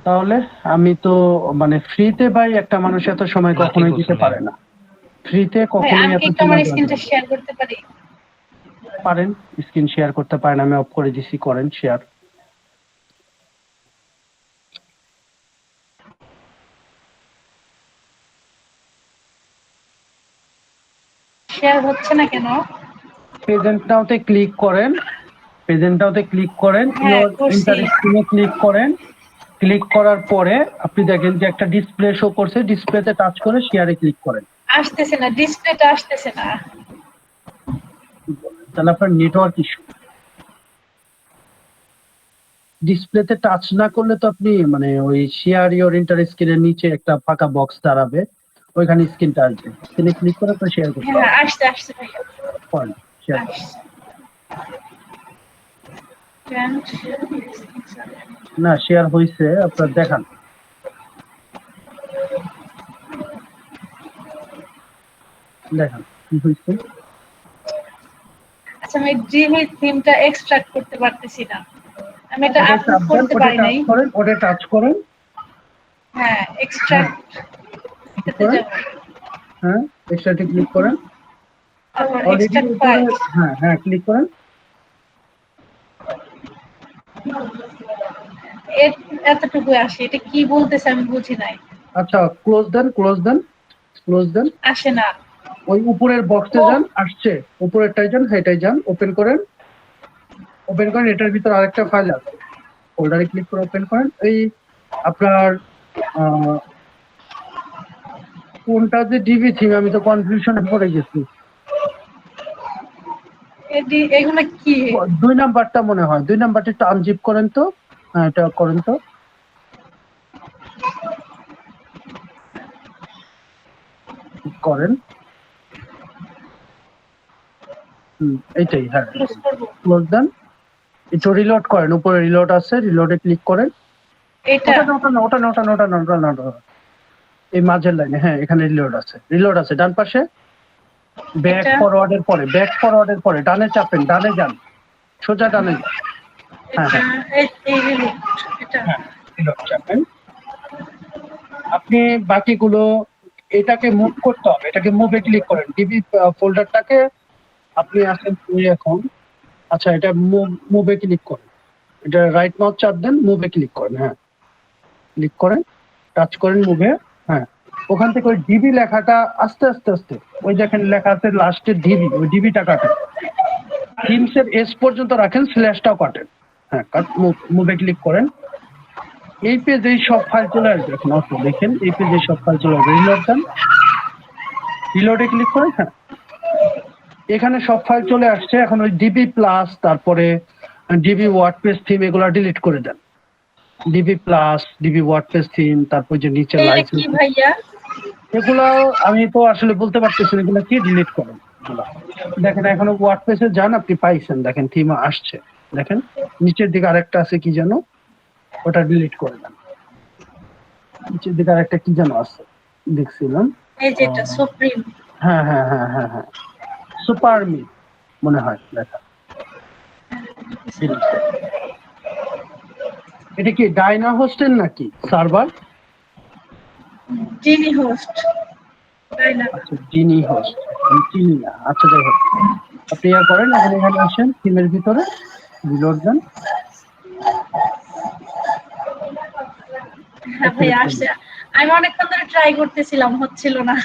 তাহলে আমি তো মানে ফ্রিতে ভাই একটা মানুষ এত সময় না, ঠিক কখনোই দিতে বলছেন ভাই। পারে না, ফ্রিতে ভাই কখনোই আমি এত কি একটু আমার সময় দেওয়া স্ক্রিনটা যায় না। শেয়ার করতে পারি? পারেন, স্ক্রিন শেয়ার করতে পারেন, আমি অফ করে দিছি, করেন শেয়ার। শেয়ার হচ্ছে না কেন? প্রেজেন্ট নাওতে ক্লিক করেন, প্রেজেন্ট নাওতে ক্লিক করেন, হ্যাঁ, ইওর করছি। ইন্টারেস্টিংয়ে ক্লিক করেন। ক্লিক করার পরে আপনি দেখেন যে একটা ডিসপ্লে শো করছে, ডিসপ্লেতে টাচ করে শেয়ারে ক্লিক করেন। আসতেছে না, ডিসপ্লেটা আসতেছে না। তাহলে আপনার নেটওয়ার্ক ইস্যু। ডিসপ্লেতে টাচ না করলে তো আপনি মানে ওই শেয়ার ইওর ইন্টার স্ক্রিনের নিচে একটা ফাঁকা বক্স দাঁড়াবে, ওইখানে স্ক্রিনটা আসবে, স্ক্রিনে ক্লিক করে আপনি শেয়ার করতে হ্যাঁ, আসতে আসতে ভাই। পারেন। শেয়ার আসছে। না, শেয়ার হয়েছে, আপনার দেখান। দেখান কি হয়েছে। আচ্ছা, আমি জিমেইল থিমটা এক্সট্রাক্ট করতে পারতেছি না। আমি এটা আপলোড করতে পারি নাই। ওটা টাচ করেন। হ্যাঁ, এক্সট্রাক্ট করতে যাব। হ্যাঁ, এক্সট্রাক্টে ক্লিক করেন। তারপর অলরেডি এক্সট্রাক্ট ফাইল। হ্যাঁ ক্লিক করেন। এতটুকু আসে, এটা কি বলতেছে আমি বুঝি নাই। আচ্ছা, ক্লোজ দেন। আসে না। ওই উপরের বক্সে যান, আসছে, উপরেরটাই যান, সেটাই যান, ওপেন করেন, এটার ভিতর আরেকটা ফাইল আছে, ফোল্ডারে ক্লিক করে ওপেন করেন। এই আপনার কোনটা যে ডিবি থিম, আমি তো কনফিউশনে পড়ে গেছি। এগুলো কি? 2 নাম্বারটা মনে হয়, 2 নাম্বারটা একটু আনজিপ করেন তো। হ্যাঁ, এটা করেন তো, করেন। এইটাই, হ্যাঁ, ক্লোজ দেন। একটু রিলোড করেন, উপরে রিলোড আছে, রিলোডে ক্লিক করেন। এটা ওটা না, এই মাঝের লাইনে, হ্যাঁ, এখানে রিলোড আছে ডান পাশে। ব্যাক ফরওয়ার্ডের পরে ডানে চাপেন, ডানে যান, সোজা ডানে যান। হ্যাঁ, রিলোড চাপেন। আপনি বাকিগুলো, এটাকে মুভ করতে হবে, এটাকে মুভে ক্লিক করেন, ডিবি ফোল্ডারটাকে আপনি আসেন এখন। আচ্ছা, এটা মুভে ক্লিক করেন, এটা রাইট মাউস চাপ দেন, মুভে ক্লিক করেন। হ্যাঁ, ক্লিক করেন, টাচ করেন মুভে। হ্যাঁ, ওখান থেকে ওই ডিবি লেখাটা আস্তে আস্তে ওই দেখেন লেখা আছে লাস্টে ডিবি, ওই ডিবিটা কাটেন। থিমসের এস পর্যন্ত রাখেন, স্ল্যাশটাও কাটেন। হ্যাঁ, মুভে ক্লিক করেন। এই পেজে সব ফাইল চলে আসবে। এখন অটো দেখেন, এই পেজে সব ফাইল চলে আসবে। রিলোড দেন, রিলোডে ক্লিক করেন। হ্যাঁ, এখানে সব ফাইল চলে আসছে। এখন ওই ডিবি প্লাস, তারপরে ডিবি ওয়ার্ডপ্রেস থিম, এগুলো ডিলিট করে দেন। DB plus, DB WordPress theme, তারপর যে নিচে লাইসেন্স, এগুলো আমি তো আসলে বলতে পারতেছি না, এগুলো কি ডিলিট করেন এগুলা। দেখেন, এখনো ওয়ার্ডপ্রেসে যান, আপনি পাইছেন, দেখেন থিম আসছে। দেখেন নিচের দিকে আরেকটা আছে কি যেন, ওটা ডিলিট করে দেন। নিচের দিকে আরেকটা কি যেন আছে দেখছিলাম, হ্যাঁ, সুপার মি মনে হয় লেখা। এটা কি ডাইনা হোস্টের নাকি সার্ভার? জিনি হোস্ট। আচ্ছা, জিনি হোস্ট, আমি চিনি না। আচ্ছা, যাই হোক, আপনি ইয়া করেন, এখন এখানে আসেন, থিমের ভিতরে রিলোড দেন। হ্যাঁ ভাই, আসছে। আমি অনেকক্ষণ ধরে ট্রাই করতেছিলাম, হচ্ছিল না।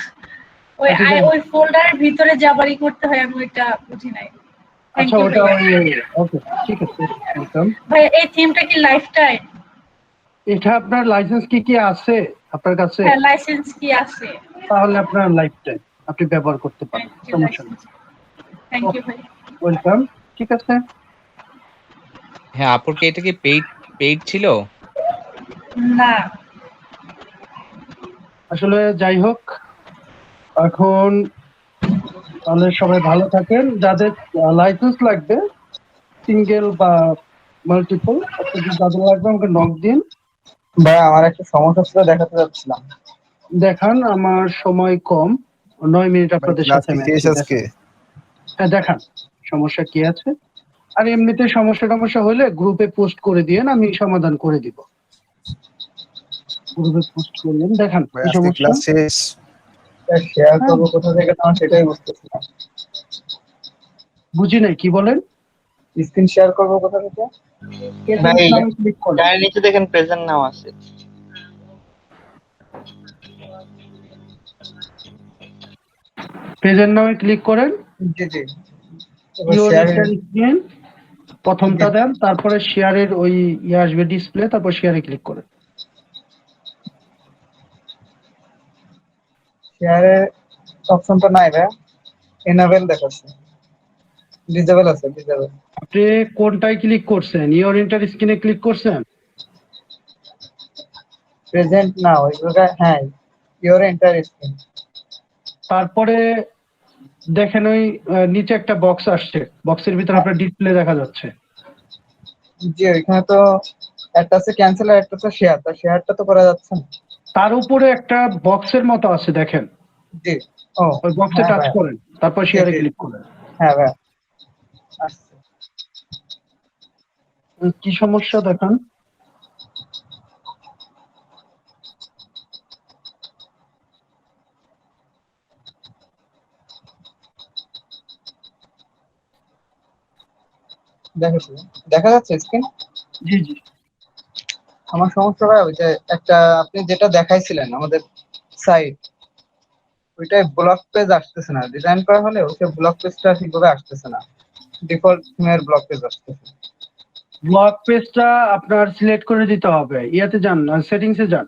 ওই ফোল্ডারের ভিতরে যাবারই করতে হয়, আমি ওইটা বুঝি নাই। আচ্ছা, ওটা ওকে, ঠিক আছে, ওয়েলকাম। ভাই, এই থিমটা কি লাইফ টাইম? এটা আপনার লাইসেন্স কি আছে আপনার কাছে? হ্যাঁ, লাইসেন্স কি আছে? তাহলে আপনার লাইফ টাইম আপনি ব্যবহার করতে পারেন, সমস্যা নেই। থ্যাংক ইউ ভাই। ওয়েলকাম, ঠিক আছে। হ্যাঁ, আপুর কি এটা কি পেইড ছিল? না, আসলে যাই হোক, এখন তাহলে সবাই ভালো থাকেন। যাদের লাইসেন্স লাগবে, সিঙ্গেল বা মাল্টিপল, আপনাদের যাদের লাগবে আমাকে নক দিন। ভাই, আমার একটা সমস্যা ছিল, দেখাতে যাচ্ছিলাম। দেখান, আমার সময় কম, 9 মিনিট আপনাদের সাথে আমি আছি। হ্যাঁ, দেখান সমস্যা কি আছে। আর এমনিতে সমস্যা হলে গ্রুপে পোস্ট করে দিয়েন, আমি সমাধান করে দিব। গ্রুপে পোস্ট করলেন, দেখান কি সমস্যা। ক্লাস শেষ, শেয়ার করব কোথা থেকে, না সেটাই বুঝতেছি না। বুঝি নাই, কি বলেন? স্ক্রিন শেয়ার করব কোথা থেকে? ক্লিক করুন, তার নিচে দেখেন প্রেজেন্ট নাও আছে। পেজের নামে ক্লিক করেন। জি জি, প্রথমটা দেন, তারপরে শেয়ারের ওই ইয়ে আসবে ডিসপ্লে, তারপর শেয়ারে ক্লিক করেন। শেয়ারের অপশনটা নাই ভাই, এনেবল দেখাচ্ছে, ডিসেবল আছে, ডিসেবল। আপনি কোনটায় ক্লিক করছেন? ইওর এন্টার স্ক্রিনে ক্লিক করছেন? প্রেজেন্ট না, ওই জায়গায়, হ্যাঁ, ইওর এন্টার স্ক্রিন। তারপরে দেখেন ওই নিচে একটা বক্স আসছে, বক্সের ভিতরে আপনার ডিসপ্লে দেখা যাচ্ছে। জি, এখানে তো একটা আছে ক্যান্সেল আর একটা আছে শেয়ার, তার শেয়ারটা তো করা যাচ্ছে না। তার উপরে একটা বক্সের মতো আছে, দেখেন। জি, ও ওই বক্সে টাচ করেন, তারপর শেয়ারে ক্লিক করেন। হ্যাঁ ভাই, আচ্ছা। কি সমস্যা দেখান। দেখা যাচ্ছে স্ক্রিন? জি জি। আমার সমস্যা হয় ওই যে একটা আপনি যেটা দেখাইছিলেন আমাদের সাইট, ওইটাই ব্লক পেজ আসতেছে না, ডিজাইন করা হলে ওই ব্লক পেজটা ঠিকভাবে আসতেছে না, ডিফল্ট থিমের ব্লক পেজ আসতেছে। ব্লক পেজটা আপনার সিলেক্ট করে দিতে হবে, ইয়াতে যান, সেটিংসে যান।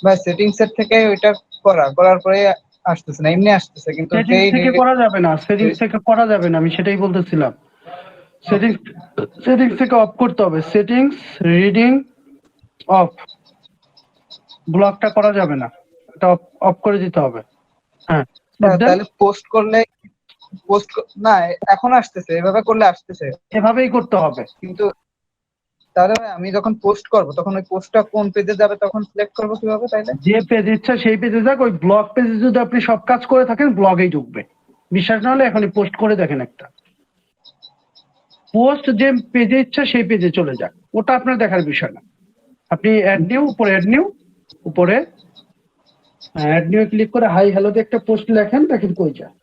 ভাই সেটিংস এর থেকে ওইটা করার পরে আসতেছে না, এমনি আসতেছে কিন্তু সেটিংস থেকে করা যাবে না, সেটিংস থেকে করা যাবে না, আমি সেটাই বলতেছিলাম। সেটিংস থেকে অফ করতে হবে, সেটিংস রিডিং অফ, ব্লকটা করা যাবে না, এটা অফ করে দিতে হবে। হ্যাঁ, তাহলে পোস্ট করলে না এখন আসতেছে, এভাবে করলে আসতেছে, এভাবেই করতে হবে। কিন্তু তাহলে আমি যখন পোস্ট করব তখন ওই পোস্টটা কোন পেজে যাবে তখন সিলেক্ট করব কিভাবে? তাইলে যে পেজ ইচ্ছা সেই পেজে যাক, ওই ব্লগ পেজে যদি আপনি সব কাজ করে থাকেন ব্লগেই ঢুকবে। বিশ্বাস না হলে এখনই পোস্ট করে দেখেন একটা পোস্ট, যে পেজে ইচ্ছা সেই পেজে চলে যাক, ওটা আপনার দেখার বিষয় না। আপনি অ্যাড নিউ, উপরে অ্যাড নিউ, উপরে অ্যাড নিউ ক্লিক করে হাই হ্যালো দিয়ে একটা পোস্ট লেখেন, দেখেন কই যায়।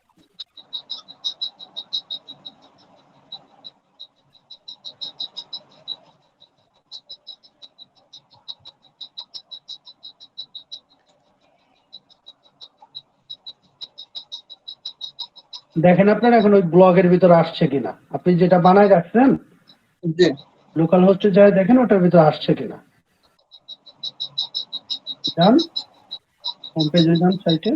দেখেন আপনার এখন ওই ব্লগের ভিতরে আসছে কিনা, আপনি যেটা বানায় রাখছেন লোকাল হোস্টে যায় দেখেন ওটার ভিতরে আসছে কিনা। যান হোম পেজে যান, সাইটে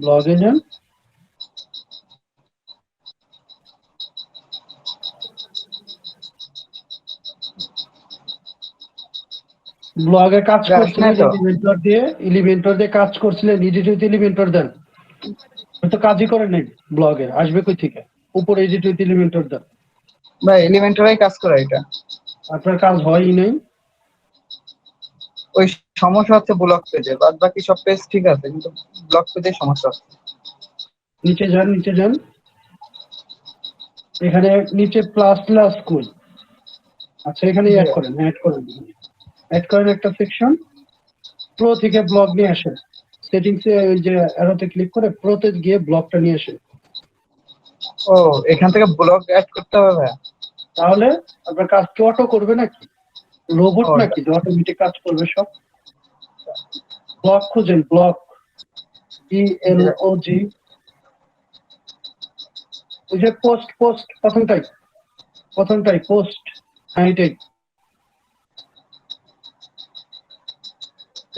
ব্লগে যান, ব্লগে কাজ করছিলেন এলিমেন্টর দিয়ে কাজ করছিলেন, এডিট উইথ এলিমেন্টর দেন, তো কাজই করেন নাই ব্লগে, আসবে কই থেকে? উপরে এডিট উইথ এলিমেন্টর দেন। ভাই এলিমেন্টরাই কাজ করে, এটা আপনার কাজ হয়ই নাই। ওই সমস্যা হচ্ছে ব্লক পেজে, বাদ বাকি সব পেজ ঠিক আছে কিন্তু ব্লক পেজে সমস্যা হচ্ছে। নিচে যান, নিচে যান, এখানে নিচে প্লাস প্লাস কই, আচ্ছা এখানে অ্যাড করেন, অ্যাড করেন একটা সেকশন, প্রো থেকে ব্লগ নিয়ে আসেন, সেটিংসে ওই যে অ্যারোতে ক্লিক করে প্রোতে গিয়ে ব্লগটা নিয়ে আসেন। ও এখান থেকে ব্লগ অ্যাড করতে হবে ভাই? তাহলে আপনার কাজ কি অটো করবে নাকি, রোবট নাকি যে অটোমেটিক কাজ করবে সব? ব্লগ খুঁজেন, ব্লগ ELOG, ওই যে পোস্ট প্রথমটাই পোস্ট, হ্যাঁ এটাই।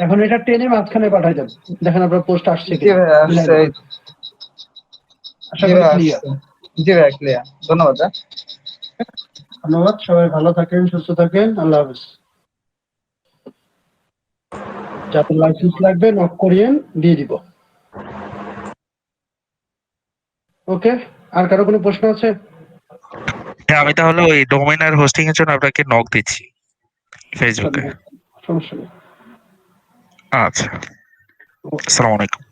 এখন এটা টেনে মাঝখানে পাঠাই দেন, দেখেন আপনার পোস্ট আসছে কি। জি ভাই ক্লিয়ার, ধন্যবাদ। ধন্যবাদ, সবাই ভালো থাকেন, সুস্থ থাকেন, আল্লাহ হাফেজ। যাতে লাইসেন্স লাগবে নক করিয়েন, দিয়ে দিব। ওকে, আর কারো কোনো প্রশ্ন আছে? হ্যাঁ, আমি তাহলে ওই ডোমেইন আর হোস্টিং এর জন্য আপনাকে নক দিচ্ছি ফেসবুকে। সমস্যা নেই। আচ্ছা, আসসালামু আলাইকুম।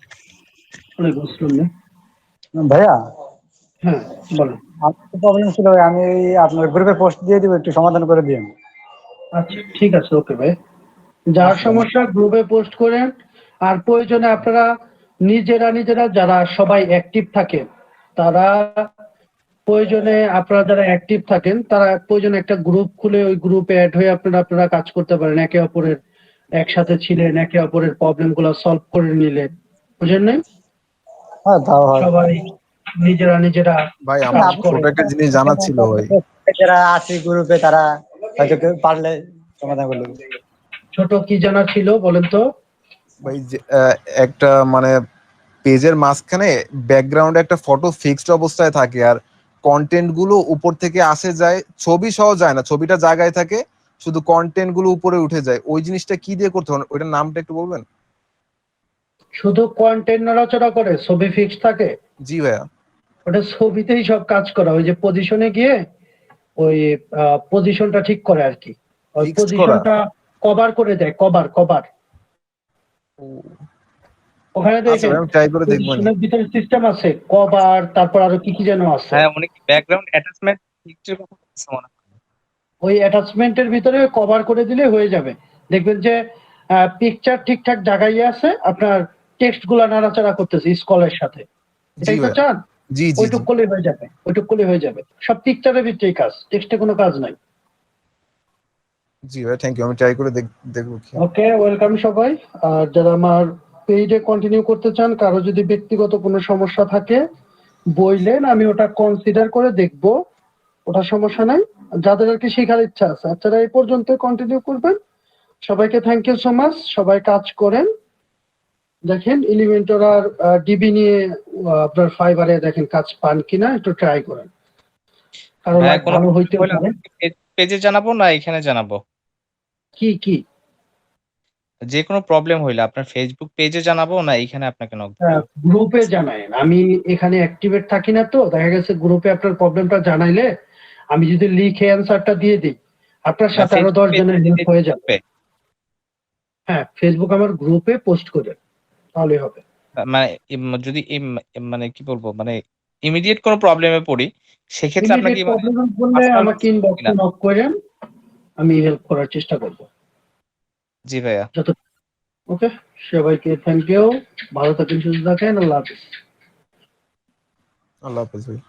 ওয়ালাইকুম আসসালাম। ভাইয়া, হ্যাঁ বলেন। আমার প্রবলেম ছিল, আমি আপনার গ্রুপে পোস্ট দিয়ে দিব, একটু সমাধান করে দিন। আচ্ছা ঠিক আছে, ওকে ভাই। যার সমস্যা গ্রুপে পোস্ট করেন, আর প্রয়োজনে আপনারা নিজেরা যারা সবাই অ্যাক্টিভ থাকেন, তারা প্রয়োজনে আপনারা যারা অ্যাক্টিভ থাকেন তারা প্রয়োজনে একটা গ্রুপ খুলে ওই গ্রুপে অ্যাড হয়ে আপনারা কাজ করতে পারেন, একে অপরের একসাথে ছিলেন, একে অপরের প্রবলেম গুলো সলভ করে নিলেন, বুঝলেন না? হ্যাঁ তাও হয়। সবাই নিজেরা ভাই আমার ছোট একটা জিনিস জানার ছিল ভাই, যারা আছে গ্রুপে তারা হয়তো কেউ পারলে সমাধান করলো। ছোট কি জানা ছিল বলেন তো? ভাই একটা মানে পেজের মাঝখানে ব্যাকগ্রাউন্ডে একটা ফটো ফিক্সড অবস্থায় থাকে, আর কন্টেন্ট গুলো উপর থেকে আসে যায়, ছবি সহ যায় না, ছবিটা জায়গায় থাকে, শুধু কন্টেন্ট গুলো উপরে উঠে যায়। ওই জিনিসটা কি দিয়ে করতে হবে, ওইটার নামটা একটু বলবেন? শুধু কন্টেন্ট নড়াচড়া করে, ছবি ফিক্স থাকে? জি ভাইয়া। ওটা ছবিতেই সব কাজ করা, ওই যে পজিশনে গিয়ে ওই পজিশনটা ঠিক করে আর কি, ওই পজিশনটা কভার করে দেয়, কভার। ওখানে দেখেন পজিশনের ভিতরে সিস্টেম আছে, কভার, তারপর আরো কি যেন আছে। হ্যাঁ, উনি কি ব্যাকগ্রাউন্ড অ্যাটাচমেন্ট পিকচার কথা বলছে মনে হয়। ওই অ্যাটাচমেন্টের ভিতরে কভার করে দিলে হয়ে যাবে, দেখবেন যে পিকচার ঠিকঠাক জায়গায় আছে, আপনার টেক্সট গুলা নাড়াচাড়া করতেছে স্ক্রলের সাথে, এটাই তো চান? জি জি জি ওইটুক করলে হয়ে যাবে, ওইটুক করলে হয়ে যাবে। সব পিকচারের ভিতরেই কাজ, টেক্সটে কোনো কাজ নাই। জি ভাই, থ্যাংক ইউ, আমি ট্রাই করে দেখবো কি। ওকে, ওয়েলকাম সবাই। আর যারা আমার পেজে কন্টিনিউ করতে চান, কারো যদি ব্যক্তিগত কোনো সমস্যা থাকে বললেন, আমি ওটা কনসিডার করে দেখবো, ওটা সমস্যা নাই। যাদের আর কি শেখার ইচ্ছা আছে, আপনারা এই পর্যন্ত কন্টিনিউ করবেন। সবাইকে থ্যাংক ইউ সো মাচ। সবাই কাজ করেন। দেখেন এলিমেন্টর আর ডিবি নিয়ে আপনার ফাইবারে দেখেন কাজ পান কিনা, একটু ট্রাই করেন, কারো ভাইয়া লাইফ কোনো ভালো হইতে হলে পারে। পেজে জানাবো না এখানে জানাবো? কি কি যে কোনো প্রবলেম হইলে আপনার ফেসবুক পেজে জানাবো না এইখানে আপনাকে নক দিব? গ্রুপে জানায়েন। আমি এখানে অ্যাক্টিভেট থাকি না, তো দেখা গেছে গ্রুপে আপনার প্রবলেমটা জানাইলে আমি যদি লিখে অ্যান্সারটা দিয়ে দিই, আপনার না সাথে আরো ফেসবুক 10 পেজে জনের দিলে হেল্প হয়ে যাবে। হবে? হ্যাঁ, ফেসবুক আমার গ্রুপে পোস্ট করে তাহলে হবে। মানে যদি মানে কি বলবো, মানে ইমিডিয়েট কোনো প্রবলেমে পড়ি সেক্ষেত্রে আপনাকে ইমিডিয়েট মানে প্রবলেম বললে পার্সোনাল আমাকে মেসেজ ইনবক্সে কিনা? নক করেন, আমি হেল্প করার চেষ্টা করব। জি ভাইয়া। যত ওকে, সবাইকে থ্যাংক ইউ। ভালো থাকেন, সুস্থ থাকেন। আল্লাহ হাফিজ। আল্লাহ হাফেজ ভাই।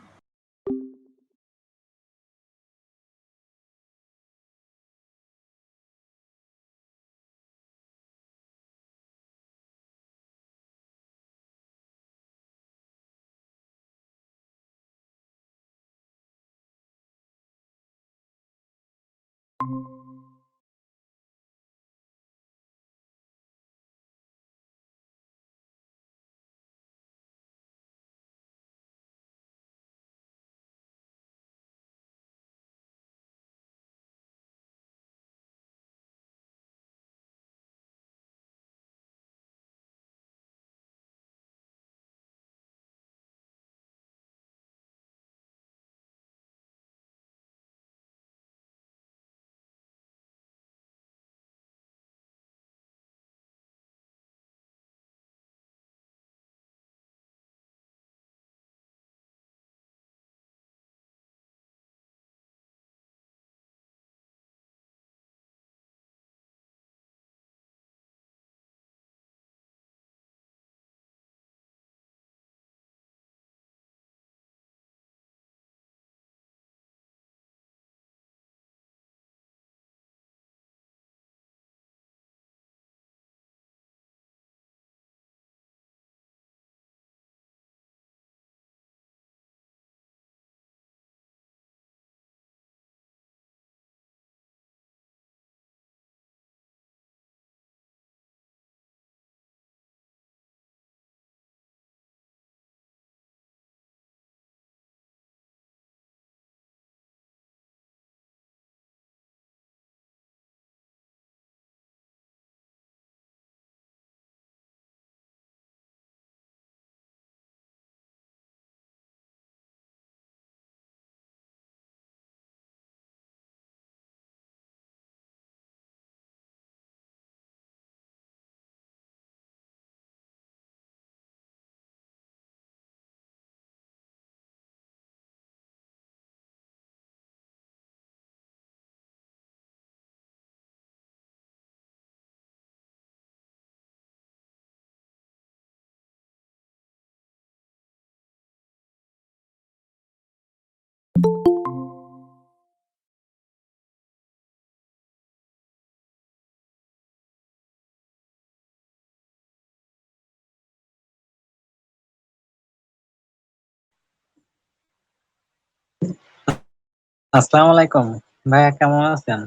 আসসালামু আলাইকুম ভাইয়া, কেমন আছেন?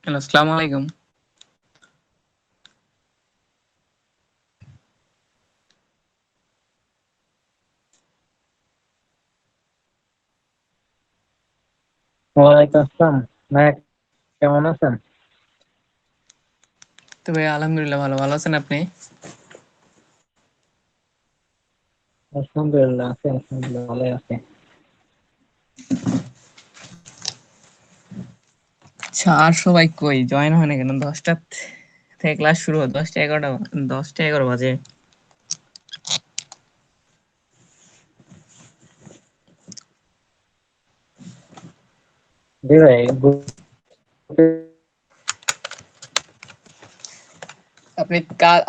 হ্যালো, আসসালামু আলাইকুম। ওয়ালাইকুম আসসালাম। ম্যাক, কেমন আছেন? তো ভাই আলহামদুলিল্লাহ ভালো। ভালো আছেন আপনি? আলহামদুলিল্লাহ আছে, আলহামদুলিল্লাহ ভালো আছে। আচ্ছা, আর সবাই কই জয়েন হয় না কেন? 10টা থেকে ক্লাস শুরু হয়, 10টা 11 বাজে। জি ভাই,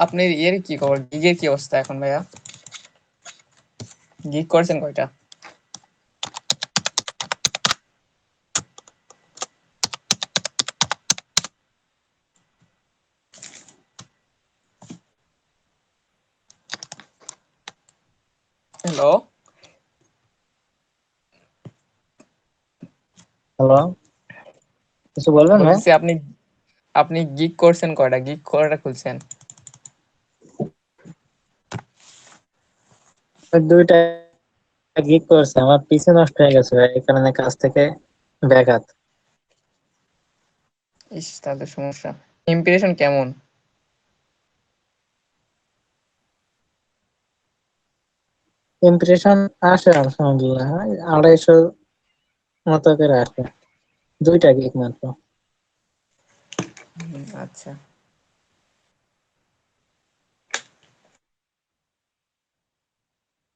আপনি ইয়ের কি খবর, গিগের কি অবস্থা এখন ভাইয়া? গিগ করছেন কয়টা? হ্যালো হ্যালো, কিছু বলবেন ভাই? বলতেছি আপনি আপনি গিগ করছেন কয়টা, গিগ কয়টা খুলছেন? দুইটা গিগ করছে, আমার পিছে নষ্ট হয়ে গেছে ভাই, এই কারণে কাজ থেকে ব্যাঘাত। ইস, তাহলে সমস্যা। ইমপ্রেশন কেমন? ইমপ্রেশন আসে আলহামদুলিল্লাহ, 250 মতো করে আসে, দুইটা গিগ মাত্র। আচ্ছা।